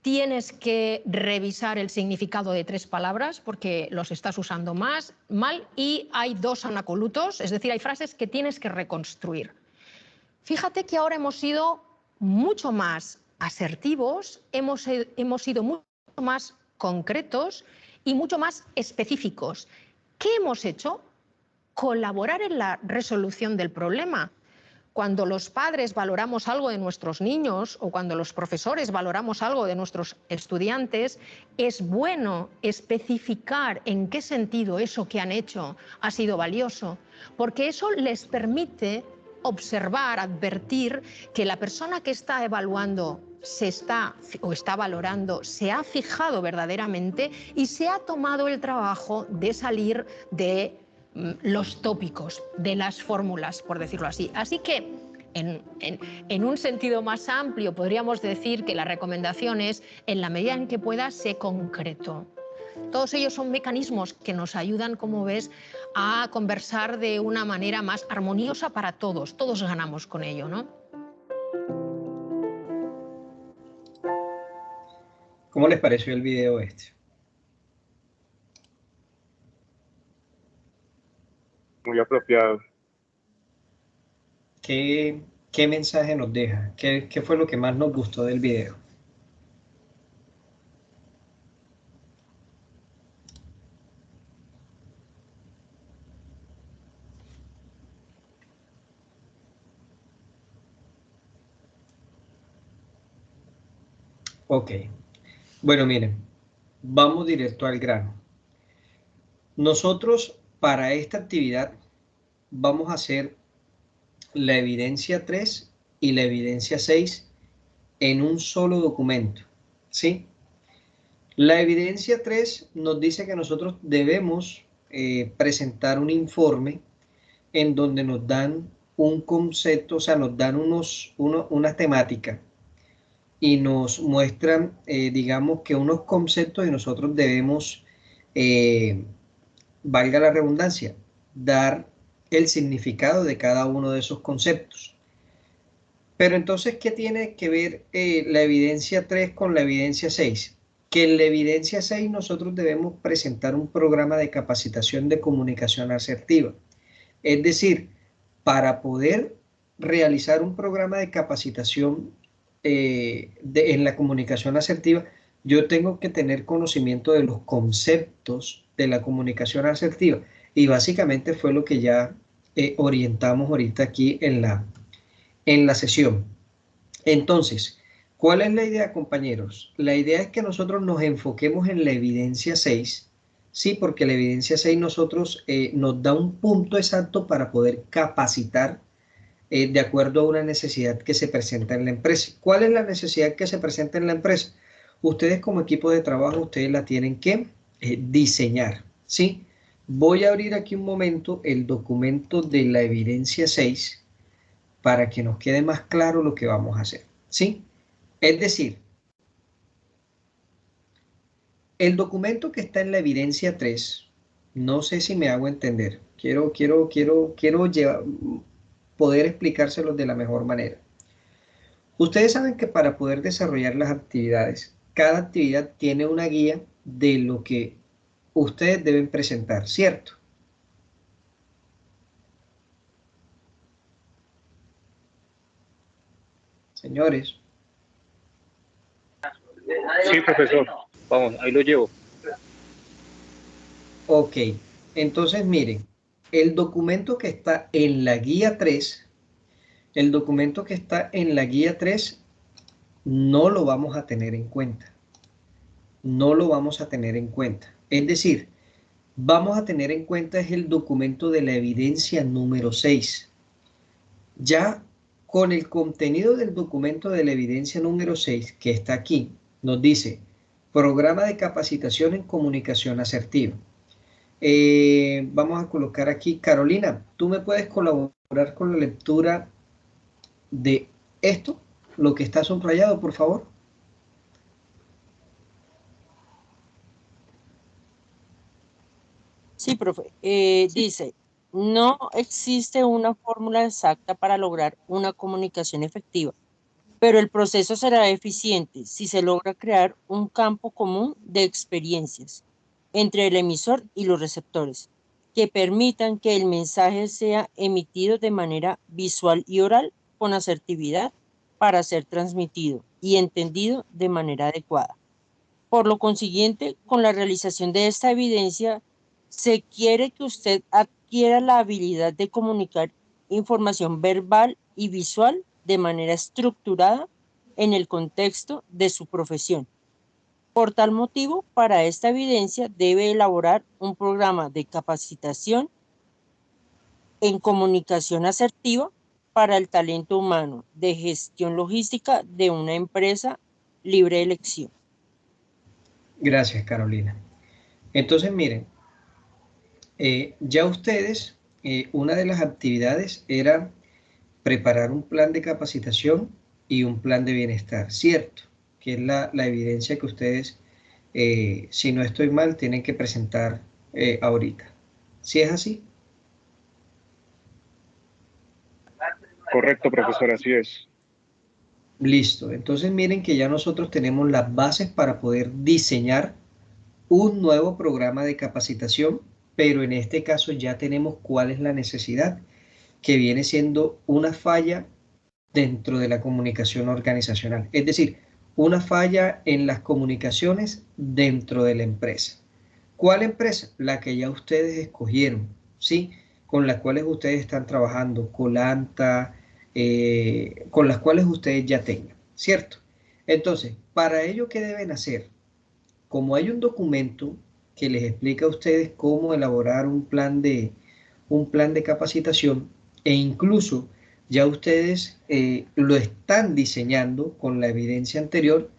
Speaker 14: Tienes que revisar el significado de 3 palabras porque los estás usando mal y hay 2 anacolutos, es decir, hay frases que tienes que reconstruir. Fíjate que ahora hemos sido mucho más asertivos, hemos sido mucho más concretos y mucho más específicos. ¿Qué hemos hecho? Colaborar en la resolución del problema. Cuando los padres valoramos algo de nuestros niños o cuando los profesores valoramos algo de nuestros estudiantes, es bueno especificar en qué sentido eso que han hecho ha sido valioso, porque eso les permite observar, advertir que la persona que está evaluando está valorando, se ha fijado verdaderamente y se ha tomado el trabajo de salir de los tópicos, de las fórmulas, por decirlo así. Así que, en un sentido más amplio, podríamos decir que la recomendación es, en la medida en que pueda, sé concreto. Todos ellos son mecanismos que nos ayudan, como ves, a conversar de una manera más armoniosa para todos. Todos ganamos con ello, ¿no?
Speaker 1: ¿Cómo les pareció el video este?
Speaker 3: Muy apropiado.
Speaker 1: ¿Qué mensaje nos deja? ¿Qué fue lo que más nos gustó del video? Ok. Bueno, miren, vamos directo al grano. Nosotros, para esta actividad, vamos a hacer la evidencia 3 y la evidencia 6 en un solo documento, ¿sí? La evidencia 3 nos dice que nosotros debemos presentar un informe en donde nos dan un concepto, o sea, nos dan una temática y nos muestran, digamos que unos conceptos y nosotros debemos, valga la redundancia, dar el significado de cada uno de esos conceptos. Pero entonces, ¿qué tiene que ver la evidencia 3 con la evidencia 6? Que en la evidencia 6 nosotros debemos presentar un programa de capacitación de comunicación asertiva. Es decir, para poder realizar un programa de capacitación en la comunicación asertiva, yo tengo que tener conocimiento de los conceptos de la comunicación asertiva. Y básicamente fue lo que ya orientamos ahorita aquí en la sesión. Entonces, ¿cuál es la idea, compañeros? La idea es que nosotros nos enfoquemos en la evidencia 6, sí, porque la evidencia 6 nos da un punto exacto para poder capacitar de acuerdo a una necesidad que se presenta en la empresa. ¿Cuál es la necesidad que se presenta en la empresa? Ustedes como equipo de trabajo, ustedes la tienen que diseñar, ¿sí? Voy a abrir aquí un momento el documento de la evidencia 6 para que nos quede más claro lo que vamos a hacer, ¿sí? Es decir, el documento que está en la evidencia 3, no sé si me hago entender, quiero poder explicárselos de la mejor manera. Ustedes saben que para poder desarrollar las actividades, cada actividad tiene una guía de lo que ustedes deben presentar, ¿cierto? Señores.
Speaker 3: Sí, profesor. Vamos, ahí lo llevo.
Speaker 1: Ok, entonces miren, el documento que está en la guía 3, no lo vamos a tener en cuenta. No lo vamos a tener en cuenta. Es decir, vamos a tener en cuenta es el documento de la evidencia número 6. Ya con el contenido del documento de la evidencia número 6 que está aquí, nos dice programa de capacitación en comunicación asertiva. Vamos a colocar aquí, Carolina, ¿tú me puedes colaborar con la lectura de esto, lo que está subrayado, por favor?
Speaker 5: Sí, profe. Dice, no existe una fórmula exacta para lograr una comunicación efectiva, pero el proceso será eficiente si se logra crear un campo común de experiencias entre el emisor y los receptores, que permitan que el mensaje sea emitido de manera visual y oral con asertividad para ser transmitido y entendido de manera adecuada. Por lo consiguiente, con la realización de esta evidencia, se quiere que usted adquiera la habilidad de comunicar información verbal y visual de manera estructurada en el contexto de su profesión. Por tal motivo, para esta evidencia debe elaborar un programa de capacitación en comunicación asertiva para el talento humano de gestión logística de una empresa libre de elección.
Speaker 1: Gracias, Carolina. Entonces, miren, ya ustedes, una de las actividades era preparar un plan de capacitación y un plan de bienestar, ¿cierto? Que es la evidencia que ustedes, si no estoy mal, tienen que presentar ahorita. ¿Sí es así?
Speaker 3: Correcto, profesor, así es.
Speaker 1: Listo. Entonces miren que ya nosotros tenemos las bases para poder diseñar un nuevo programa de capacitación, pero en este caso ya tenemos cuál es la necesidad, que viene siendo una falla dentro de la comunicación organizacional. Es decir, una falla en las comunicaciones dentro de la empresa. ¿Cuál empresa? La que ya ustedes escogieron, ¿sí? Con las cuales ustedes están trabajando, Colanta, con las cuales ustedes ya tengan, ¿cierto? Entonces, para ello, ¿qué deben hacer? Como hay un documento que les explica a ustedes cómo elaborar un plan de capacitación, e incluso ya ustedes lo están diseñando con la evidencia anterior,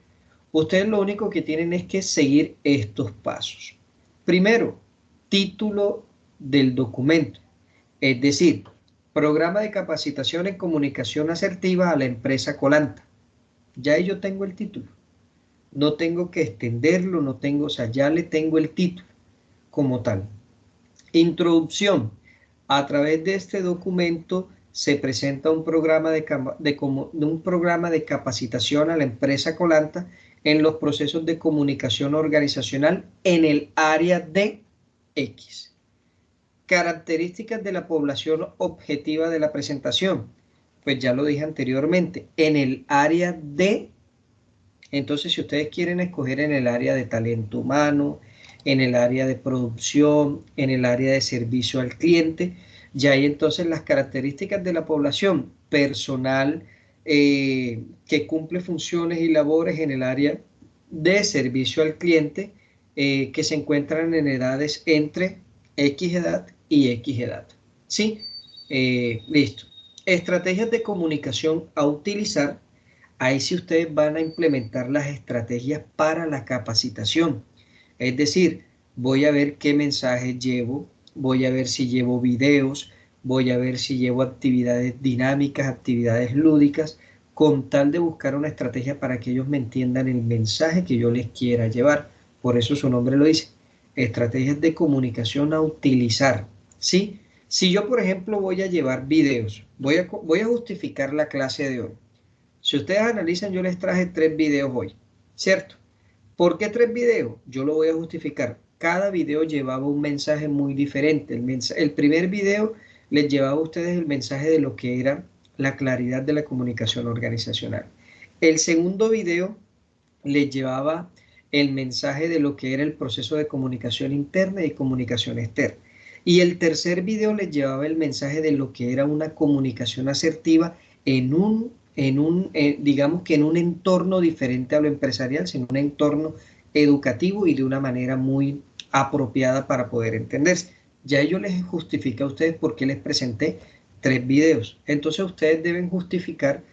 Speaker 1: Ustedes lo único que tienen es que seguir estos pasos. Primero, título del documento, es decir, programa de capacitación en comunicación asertiva a la empresa Colanta. Ya yo tengo el título. No tengo que extenderlo, no tengo, o sea, ya le tengo el título como tal. Introducción. A través de este documento se presenta un programa de capacitación a la empresa Colanta en los procesos de comunicación organizacional en el área de X. Características de la población objetiva de la presentación. Pues ya lo dije anteriormente, en el área de. Entonces, si ustedes quieren escoger en el área de talento humano, en el área de producción, en el área de servicio al cliente, ya hay entonces las características de la población, personal que cumple funciones y labores en el área de servicio al cliente, que se encuentran en edades entre X edad y X edad. ¿Sí? Listo. Estrategias de comunicación a utilizar. Ahí sí ustedes van a implementar las estrategias para la capacitación. Es decir, voy a ver qué mensajes llevo, voy a ver si llevo videos, voy a ver si llevo actividades dinámicas, actividades lúdicas, con tal de buscar una estrategia para que ellos me entiendan el mensaje que yo les quiera llevar. Por eso su nombre lo dice, estrategias de comunicación a utilizar. ¿Sí? Si yo, por ejemplo, voy a llevar videos, voy a justificar la clase de hoy. Si ustedes analizan, yo les traje 3 videos hoy, ¿cierto? ¿Por qué 3 videos? Yo lo voy a justificar. Cada video llevaba un mensaje muy diferente. El primer video les llevaba a ustedes el mensaje de lo que era la claridad de la comunicación organizacional. El segundo video les llevaba el mensaje de lo que era el proceso de comunicación interna y comunicación externa. Y el tercer video les llevaba el mensaje de lo que era una comunicación asertiva digamos que en un entorno diferente a lo empresarial, sino un entorno educativo y de una manera muy apropiada para poder entenderse. Ya yo les justifiqué a ustedes por qué les presenté 3 videos. Entonces ustedes deben justificar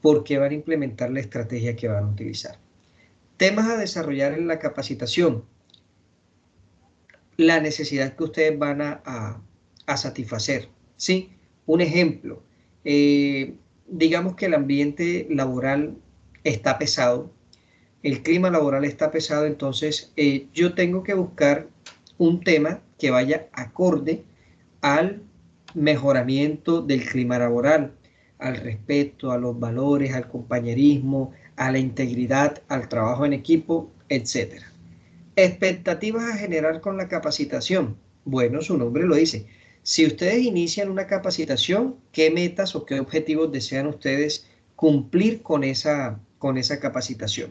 Speaker 1: por qué van a implementar la estrategia que van a utilizar. Temas a desarrollar en la capacitación. La necesidad que ustedes van a satisfacer. ¿Sí? Un ejemplo. Digamos que el ambiente laboral está pesado, el clima laboral está pesado, entonces yo tengo que buscar un tema que vaya acorde al mejoramiento del clima laboral, al respeto, a los valores, al compañerismo, a la integridad, al trabajo en equipo, etc. Expectativas a generar con la capacitación. Bueno, su nombre lo dice. Si ustedes inician una capacitación, ¿qué metas o qué objetivos desean ustedes cumplir con esa capacitación?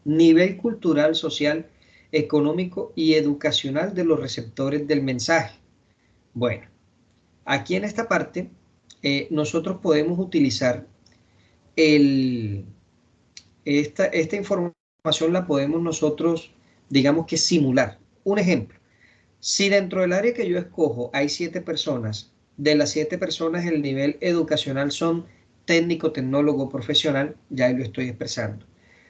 Speaker 1: Nivel cultural, social, económico y educacional de los receptores del mensaje. Bueno, aquí en esta parte nosotros podemos utilizar esta información la podemos nosotros, digamos que simular. Un ejemplo. Si dentro del área que yo escojo hay 7 personas, de las 7 personas el nivel educacional son técnico, tecnólogo, profesional, ya ahí lo estoy expresando.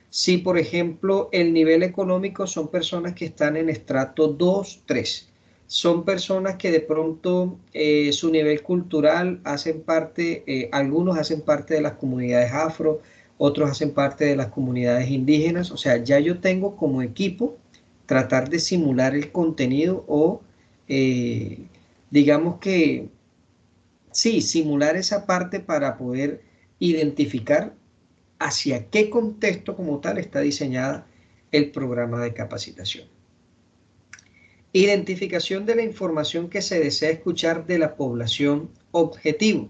Speaker 1: Si, por ejemplo, el nivel económico son personas que están en estrato 2, 3, son personas que de pronto su nivel cultural hacen parte, algunos hacen parte de las comunidades afro, otros hacen parte de las comunidades indígenas, o sea, ya yo tengo como equipo tratar de simular el contenido o digamos que sí, simular esa parte para poder identificar hacia qué contexto como tal está diseñada el programa de capacitación. Identificación de la información que se desea escuchar de la población objetivo,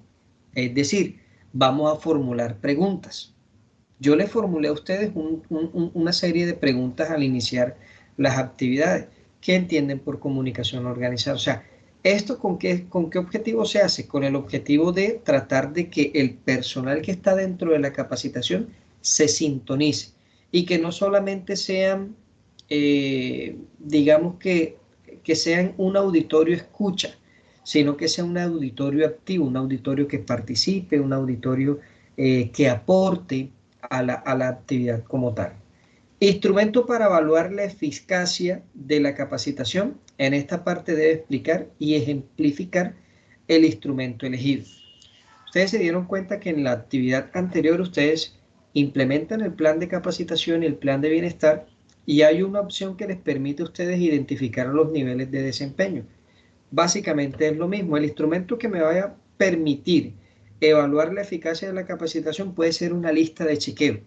Speaker 1: es decir, vamos a formular preguntas. Yo les formulé a ustedes una serie de preguntas al iniciar las actividades. ¿Qué entienden por comunicación organizada? O sea, ¿esto con qué objetivo se hace? Con el objetivo de tratar de que el personal que está dentro de la capacitación se sintonice y que no solamente sean, digamos que sean un auditorio escucha, sino que sea un auditorio activo, un auditorio que participe, un auditorio que aporte a la actividad como tal. Instrumento para evaluar la eficacia de la capacitación. En esta parte debe explicar y ejemplificar el instrumento elegido. Ustedes se dieron cuenta que en la actividad anterior ustedes implementan el plan de capacitación y el plan de bienestar y hay una opción que les permite a ustedes identificar los niveles de desempeño. Básicamente es lo mismo. El instrumento que me vaya a permitir evaluar la eficacia de la capacitación puede ser una lista de chequeo.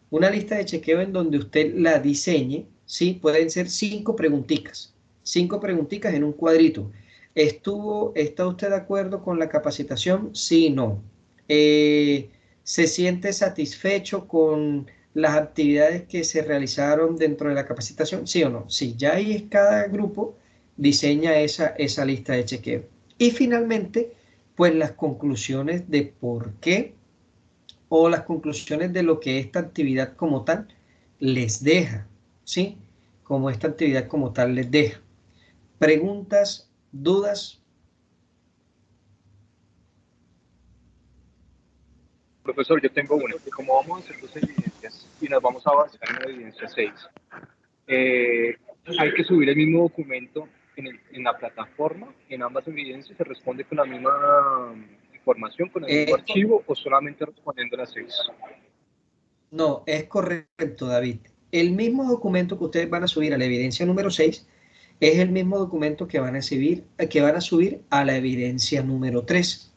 Speaker 1: Una lista de chequeo en donde usted la diseñe, ¿sí? Pueden ser 5 preguntitas. 5 preguntitas en un cuadrito. ¿Está usted de acuerdo con la capacitación? Sí, no. ¿Se siente satisfecho con las actividades que se realizaron dentro de la capacitación? Sí o no. Sí, ya ahí es cada grupo diseña esa lista de chequeo. Y finalmente, pues las conclusiones de por qué o las conclusiones de lo que esta actividad como tal les deja, ¿sí? Como esta actividad como tal les deja. ¿Preguntas, dudas?
Speaker 3: Profesor, yo tengo una. Como vamos a hacer 2 evidencias y nos vamos a basar en la evidencia 6, hay que subir el mismo documento en la plataforma, en ambas evidencias, se responde con la misma información, con el mismo archivo o solamente respondiendo a las 6.
Speaker 1: No, es correcto, David. El mismo documento que ustedes van a subir a la evidencia número 6 es el mismo documento que van a subir a la evidencia número 3.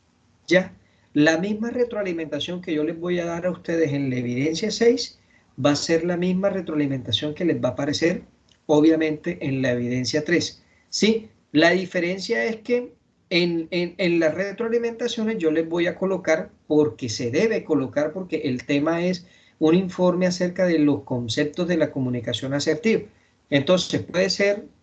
Speaker 1: ¿Ya? La misma retroalimentación que yo les voy a dar a ustedes en la evidencia 6 va a ser la misma retroalimentación que les va a aparecer, obviamente, en la evidencia 3. ¿Sí? La diferencia es que en las retroalimentaciones yo les voy a colocar, porque se debe colocar, porque el tema es un informe acerca de los conceptos de la comunicación asertiva. Entonces,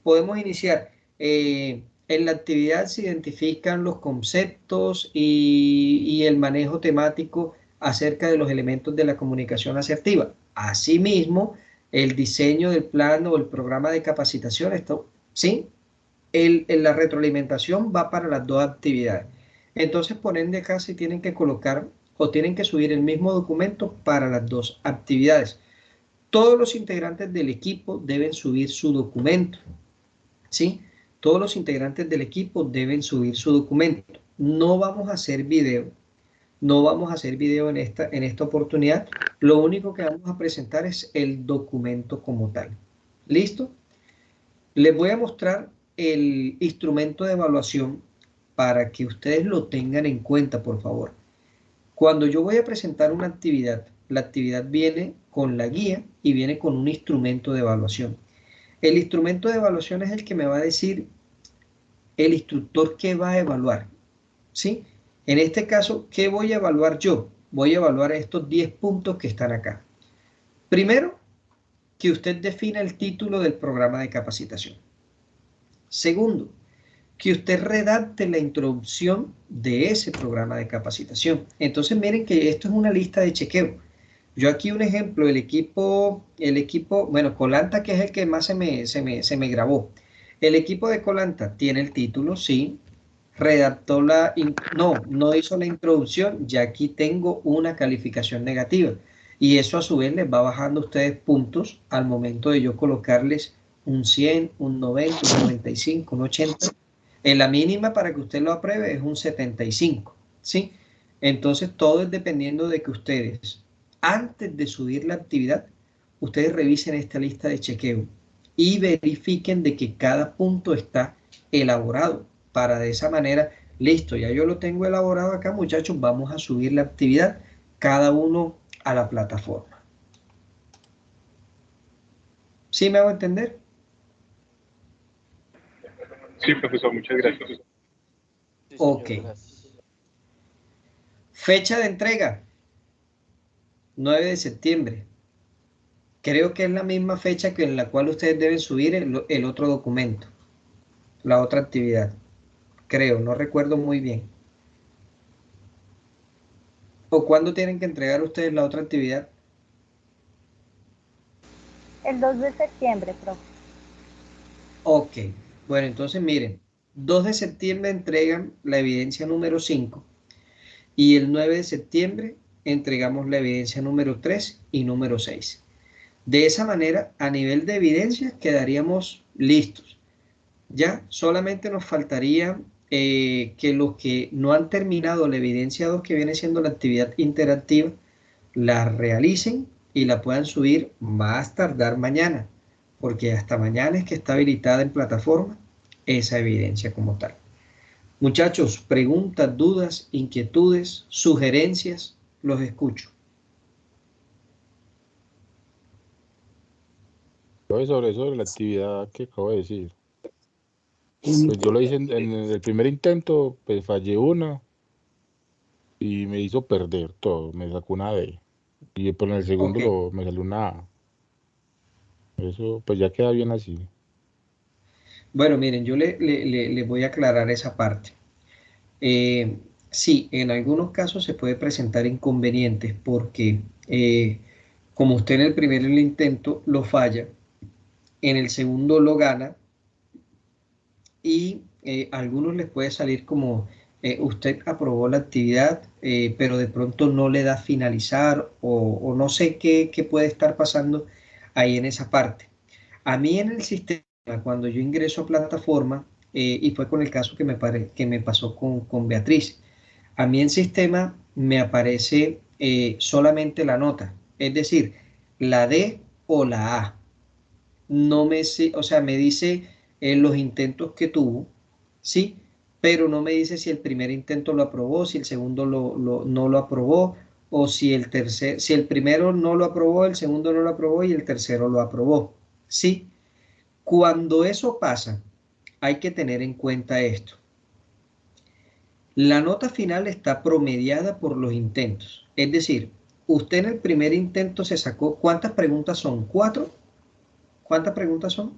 Speaker 1: podemos iniciar, en la actividad se identifican los conceptos y el manejo temático acerca de los elementos de la comunicación asertiva. Asimismo, el diseño del plan o el programa de capacitación, ¿sí? La retroalimentación va para las 2 actividades. Entonces, por ende, acá se tienen que colocar o tienen que subir el mismo documento para las 2 actividades. Todos los integrantes del equipo deben subir su documento, ¿sí? Todos los integrantes del equipo deben subir su documento. No vamos a hacer video. No vamos a hacer video en esta oportunidad. Lo único que vamos a presentar es el documento como tal. ¿Listo? Les voy a mostrar el instrumento de evaluación para que ustedes lo tengan en cuenta, por favor. Cuando yo voy a presentar una actividad, la actividad viene con la guía y viene con un instrumento de evaluación. El instrumento de evaluación es el que me va a decir el instructor que va a evaluar, ¿sí? En este caso, ¿qué voy a evaluar yo? Voy a evaluar estos 10 puntos que están acá. Primero, que usted defina el título del programa de capacitación. Segundo, que usted redacte la introducción de ese programa de capacitación. Entonces miren que esto es una lista de chequeo. Yo aquí un ejemplo, el equipo, bueno, Colanta, que es el que más se me grabó. El equipo de Colanta tiene el título, sí. Redactó no hizo la introducción, ya aquí tengo una calificación negativa. Y eso a su vez les va bajando a ustedes puntos al momento de yo colocarles un 100, un 90, un 95, un 80. En la mínima para que usted lo apruebe es un 75, ¿sí? Entonces todo es dependiendo de que ustedes, antes de subir la actividad, ustedes revisen esta lista de chequeo y verifiquen de que cada punto está elaborado para de esa manera, listo, ya yo lo tengo elaborado acá, muchachos, vamos a subir la actividad cada uno a la plataforma. ¿Sí me hago entender?
Speaker 3: Sí, profesor, muchas gracias.
Speaker 1: Ok. Fecha de entrega, 9 de septiembre. Creo que es la misma fecha que en la cual ustedes deben subir el otro documento, la otra actividad. Creo, no recuerdo muy bien. ¿O cuándo tienen que entregar ustedes la otra actividad?
Speaker 2: El 2 de septiembre, profe.
Speaker 1: Ok, bueno, entonces miren, 2 de septiembre entregan la evidencia número 5 y el 9 de septiembre entregamos la evidencia número 3 y número 6. De esa manera, a nivel de evidencia, quedaríamos listos. Ya solamente nos faltaría que los que no han terminado la evidencia 2, que viene siendo la actividad interactiva, la realicen y la puedan subir más tardar mañana, porque hasta mañana es que está habilitada en plataforma esa evidencia como tal. Muchachos, preguntas, dudas, inquietudes, sugerencias, los escucho.
Speaker 9: Sobre la actividad que acabo de decir. Pues yo lo hice en el primer intento, pues fallé una y me hizo perder todo, me sacó una D. Y por en el segundo me salió una A. Eso pues ya queda bien así.
Speaker 1: Bueno, miren, yo le voy a aclarar esa parte. Sí, en algunos casos se puede presentar inconvenientes porque como usted en el primer intento lo falla, en el segundo lo gana y a algunos les puede salir como usted aprobó la actividad, pero de pronto no le da finalizar o no sé qué puede estar pasando ahí en esa parte. A mí en el sistema, cuando yo ingreso a plataforma, y fue con el caso que me pasó con Beatriz, a mí en sistema me aparece solamente la nota, es decir, la D o la A. No me, o sea, me dice los intentos que tuvo, ¿sí? Pero no me dice si el primer intento lo aprobó, si el segundo no lo aprobó, o si si el primero no lo aprobó, el segundo no lo aprobó y el tercero lo aprobó, ¿sí? Cuando eso pasa, hay que tener en cuenta esto. La nota final está promediada por los intentos. Es decir, usted en el primer intento se sacó, ¿cuántas preguntas son? ¿4? ¿Cuántas preguntas son?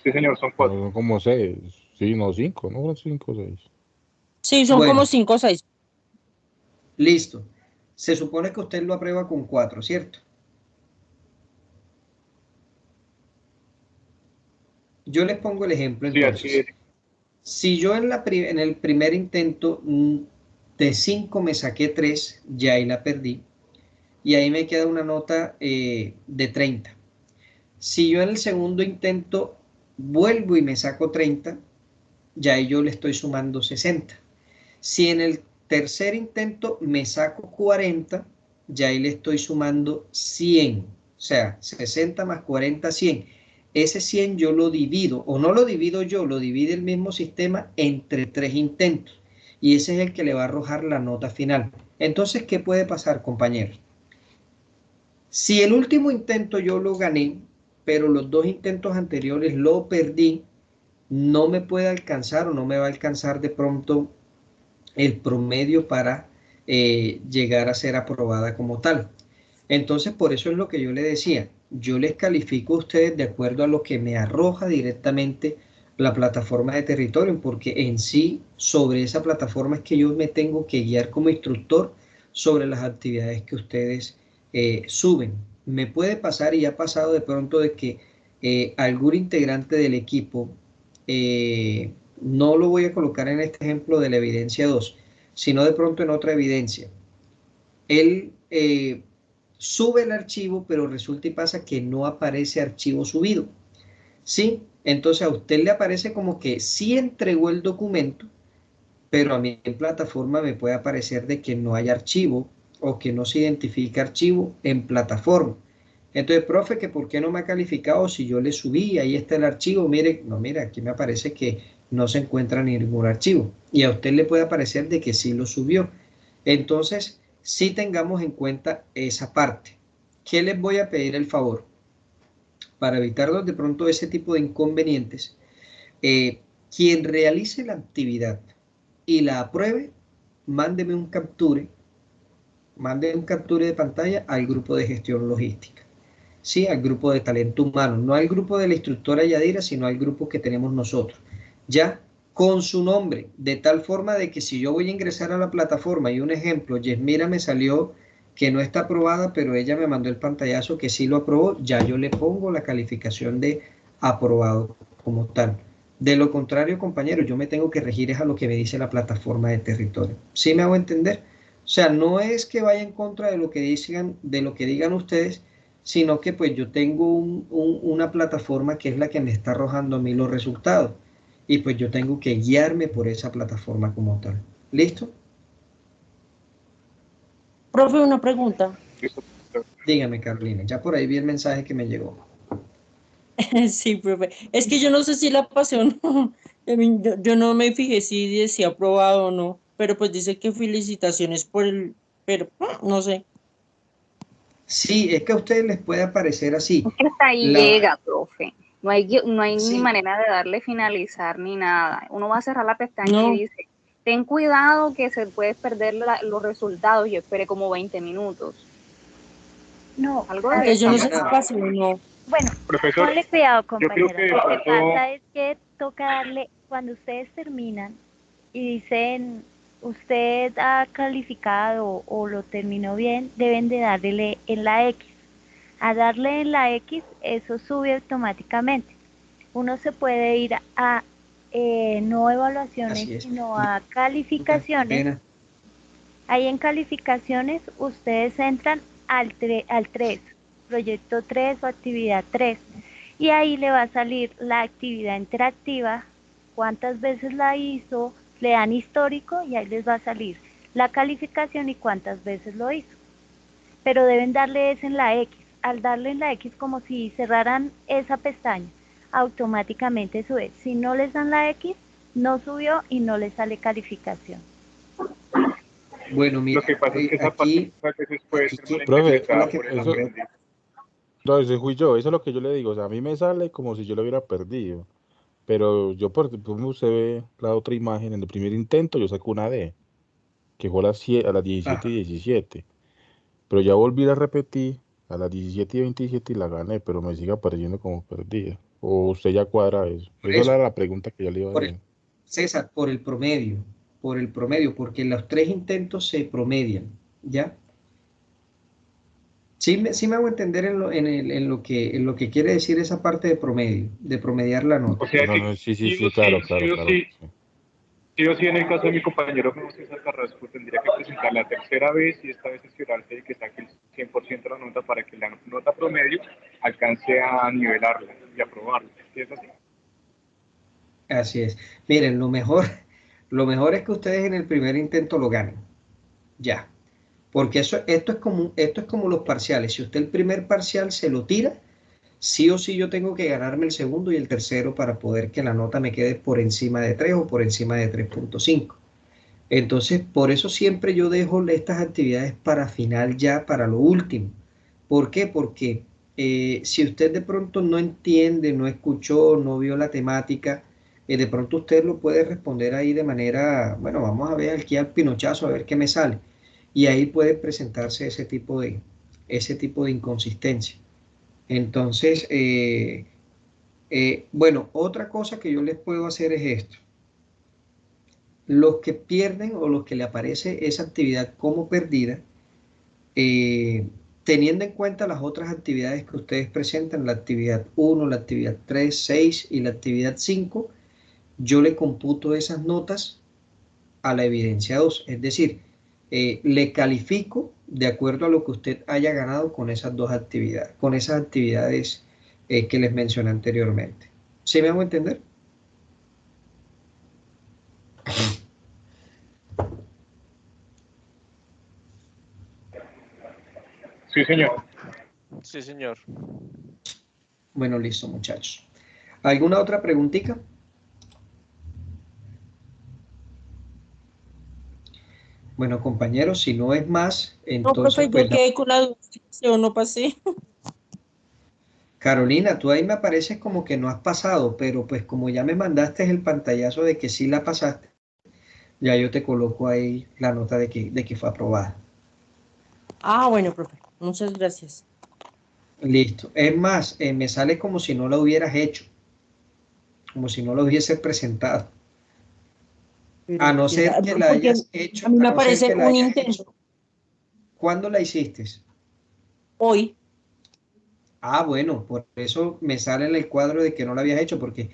Speaker 3: Sí, señor, son 4.
Speaker 9: Son como 6, sí, no 5, no son 5 o 6.
Speaker 5: Sí, son como 5 o 6.
Speaker 1: Listo. Se supone que usted lo aprueba con 4, ¿cierto? Yo les pongo el ejemplo entonces. Sí, si yo en el primer intento de 5 me saqué 3, ya ahí la perdí. Y ahí me queda una nota de 30. Si yo en el segundo intento vuelvo y me saco 30, ya ahí yo le estoy sumando 60. Si en el tercer intento me saco 40, ya ahí le estoy sumando 100. O sea, 60 más 40, 100. Ese 100 yo lo divido, o no lo divido yo, lo divide el mismo sistema entre 3 intentos. Y ese es el que le va a arrojar la nota final. Entonces, ¿qué puede pasar, compañeros? Si el último intento yo lo gané, pero los 2 intentos anteriores lo perdí, no me puede alcanzar o no me va a alcanzar de pronto el promedio para llegar a ser aprobada como tal. Entonces, por eso es lo que yo le decía. Yo les califico a ustedes de acuerdo a lo que me arroja directamente la plataforma de territorio, porque en sí, sobre esa plataforma es que yo me tengo que guiar como instructor sobre las actividades que ustedes suben. Me puede pasar y ha pasado de pronto de que algún integrante del equipo, no lo voy a colocar en este ejemplo de la evidencia 2, sino de pronto en otra evidencia. Él sube el archivo, pero resulta y pasa que no aparece archivo subido. ¿Sí? Entonces a usted le aparece como que sí entregó el documento, pero a mí en plataforma me puede aparecer de que no hay archivo o que no se identifica archivo en plataforma. Entonces, profe, que ¿por qué no me ha calificado si yo le subí? Ahí está el archivo. Mire, no, mira, aquí me aparece que no se encuentra ningún archivo. Y a usted le puede aparecer de que sí lo subió. Entonces, sí tengamos en cuenta esa parte. ¿Qué les voy a pedir el favor? Para evitarnos de pronto ese tipo de inconvenientes, quien realice la actividad y la apruebe, mándeme un capture de pantalla al grupo de gestión logística. Sí, al grupo de talento humano, no al grupo de la instructora Yadira, sino al grupo que tenemos nosotros. Ya con su nombre, de tal forma de que si yo voy a ingresar a la plataforma y un ejemplo, Yesmira me salió que no está aprobada, pero ella me mandó el pantallazo que sí lo aprobó, ya yo le pongo la calificación de aprobado como tal. De lo contrario, compañeros, yo me tengo que regir es a lo que me dice la plataforma de territorio. ¿Sí me hago entender? O sea, no es que vaya en contra de lo que digan ustedes, sino que pues yo tengo una plataforma que es la que me está arrojando a mí los resultados. Y pues yo tengo que guiarme por esa plataforma como tal. ¿Listo?
Speaker 5: Profe, una pregunta.
Speaker 1: Dígame, Carolina. Ya por ahí vi el mensaje que me llegó.
Speaker 5: Sí, profe. Es que yo no sé si la pasé o no. Yo no me fijé si decía aprobado o no, pero pues dice que felicitaciones por el, pero no sé.
Speaker 1: Sí, es que a ustedes les puede aparecer así.
Speaker 6: Es que hasta ahí llega, profe. No hay ni
Speaker 1: Sí.
Speaker 6: manera de darle finalizar ni nada. Uno va a cerrar la pestaña
Speaker 5: No.
Speaker 6: y dice, ten cuidado que se puede perder los resultados. Yo esperé como 20 minutos.
Speaker 2: No,
Speaker 6: Algo
Speaker 2: a
Speaker 6: de
Speaker 2: ver,
Speaker 5: Yo no sé
Speaker 1: Diana,
Speaker 5: si pasó o no.
Speaker 2: bueno,
Speaker 3: Profesor,
Speaker 2: ponle cuidado,
Speaker 3: yo creo
Speaker 2: compañera.
Speaker 3: que de
Speaker 2: Lo que
Speaker 3: pronto,
Speaker 2: pasa es que toca darle, cuando ustedes terminan y dicen, usted ha calificado o lo terminó bien, deben de darle en la X. A darle en la X, eso sube automáticamente. Uno se puede ir a no evaluaciones,
Speaker 1: así es.
Speaker 2: sino a calificaciones.
Speaker 1: Pena.
Speaker 2: Ahí en calificaciones ustedes entran al 3, proyecto 3 o actividad 3. Y ahí le va a salir la actividad interactiva, cuántas veces la hizo, le dan histórico y ahí les va a salir la calificación y cuántas veces lo hizo. Pero deben darle es en la X. Al darle en la X como si cerraran esa pestaña, automáticamente sube. Si no les dan la X, no subió y no les sale calificación.
Speaker 1: Bueno,
Speaker 3: lo
Speaker 1: mira,
Speaker 3: que pasa es que esa
Speaker 1: aquí,
Speaker 3: parte a veces puede
Speaker 1: aquí,
Speaker 3: ser
Speaker 9: Profe,
Speaker 3: malinterpretada por el
Speaker 9: eso,
Speaker 3: aprendiz.
Speaker 9: no, ese fui yo, eso es lo que yo le digo. O sea, a mí me sale como si yo lo hubiera perdido. Pero yo, como usted ve la otra imagen, en el primer intento yo saco una D, que fue a las 17 y 17. Pero ya volví a repetir a las 17 y 27 y la gané, pero me sigue apareciendo como perdida. O usted ya cuadra eso.
Speaker 1: por
Speaker 9: Esa
Speaker 1: eso,
Speaker 9: era la pregunta que yo le iba a
Speaker 1: por
Speaker 9: hacer.
Speaker 1: César, por el promedio, porque los 3 intentos se promedian, ¿ya? Sí me hago entender en lo que quiere decir esa parte de promedio, de promediar la nota.
Speaker 3: O sea
Speaker 9: No,
Speaker 3: que
Speaker 9: no, sí,
Speaker 3: sí o
Speaker 9: claro,
Speaker 3: sí,
Speaker 9: claro, claro.
Speaker 3: sí o sí, en el caso de mi compañero César Carrasco, tendría que presentar la tercera vez y esta vez asegurarse de que saque el 100% de la nota para que la nota promedio alcance a nivelarla y aprobarla. ¿Sí es así?
Speaker 1: Así es. Miren, lo mejor es que ustedes en el primer intento lo ganen, ya. Porque esto es como los parciales. Si usted el primer parcial se lo tira, sí o sí yo tengo que ganarme el segundo y el tercero para poder que la nota me quede por encima de 3 o por encima de 3.5. Entonces, por eso siempre yo dejo estas actividades para final ya, para lo último. ¿Por qué? Porque si usted de pronto no entiende, no escuchó, no vio la temática, de pronto usted lo puede responder ahí de manera, bueno, vamos a ver aquí al pinochazo a ver qué me sale. Y ahí puede presentarse ese tipo de inconsistencia. Entonces, bueno, otra cosa que yo les puedo hacer es esto. Los que pierden o los que le aparece esa actividad como perdida, teniendo en cuenta las otras actividades que ustedes presentan, la actividad 1, la actividad 3, 6 y la actividad 5, yo le computo esas notas a la evidencia 2, es decir, le califico de acuerdo a lo que usted haya ganado con esas dos actividades, con esas actividades que les mencioné anteriormente. ¿Sí me hago entender?
Speaker 3: Sí, señor.
Speaker 15: Sí, señor.
Speaker 1: Bueno, listo, muchachos. ¿Alguna otra preguntita? Bueno, compañeros, si no es más,
Speaker 5: No,
Speaker 1: entonces
Speaker 5: profe, yo
Speaker 1: pues
Speaker 5: quedé con la duda si yo no pasé.
Speaker 1: Carolina, tú ahí me apareces como que no has pasado, pero pues como ya me mandaste el pantallazo de que sí la pasaste, ya yo te coloco ahí la nota de que fue aprobada.
Speaker 5: Ah, bueno, profe, muchas gracias.
Speaker 1: Listo. Es más, me sale como si no la hubieras hecho, como si no lo hubiese presentado. A
Speaker 5: Pero
Speaker 1: no
Speaker 5: quién
Speaker 1: ser
Speaker 5: sabe,
Speaker 1: que la
Speaker 5: porque
Speaker 1: hayas
Speaker 5: a
Speaker 1: hecho,
Speaker 5: mí me
Speaker 1: a no ser
Speaker 5: aparece
Speaker 1: que la
Speaker 5: un
Speaker 1: hayas hecho.
Speaker 5: intento
Speaker 1: ¿Cuándo la hiciste?
Speaker 5: hoy.
Speaker 1: Ah, bueno, por eso me sale en el cuadro de que no la habías hecho, porque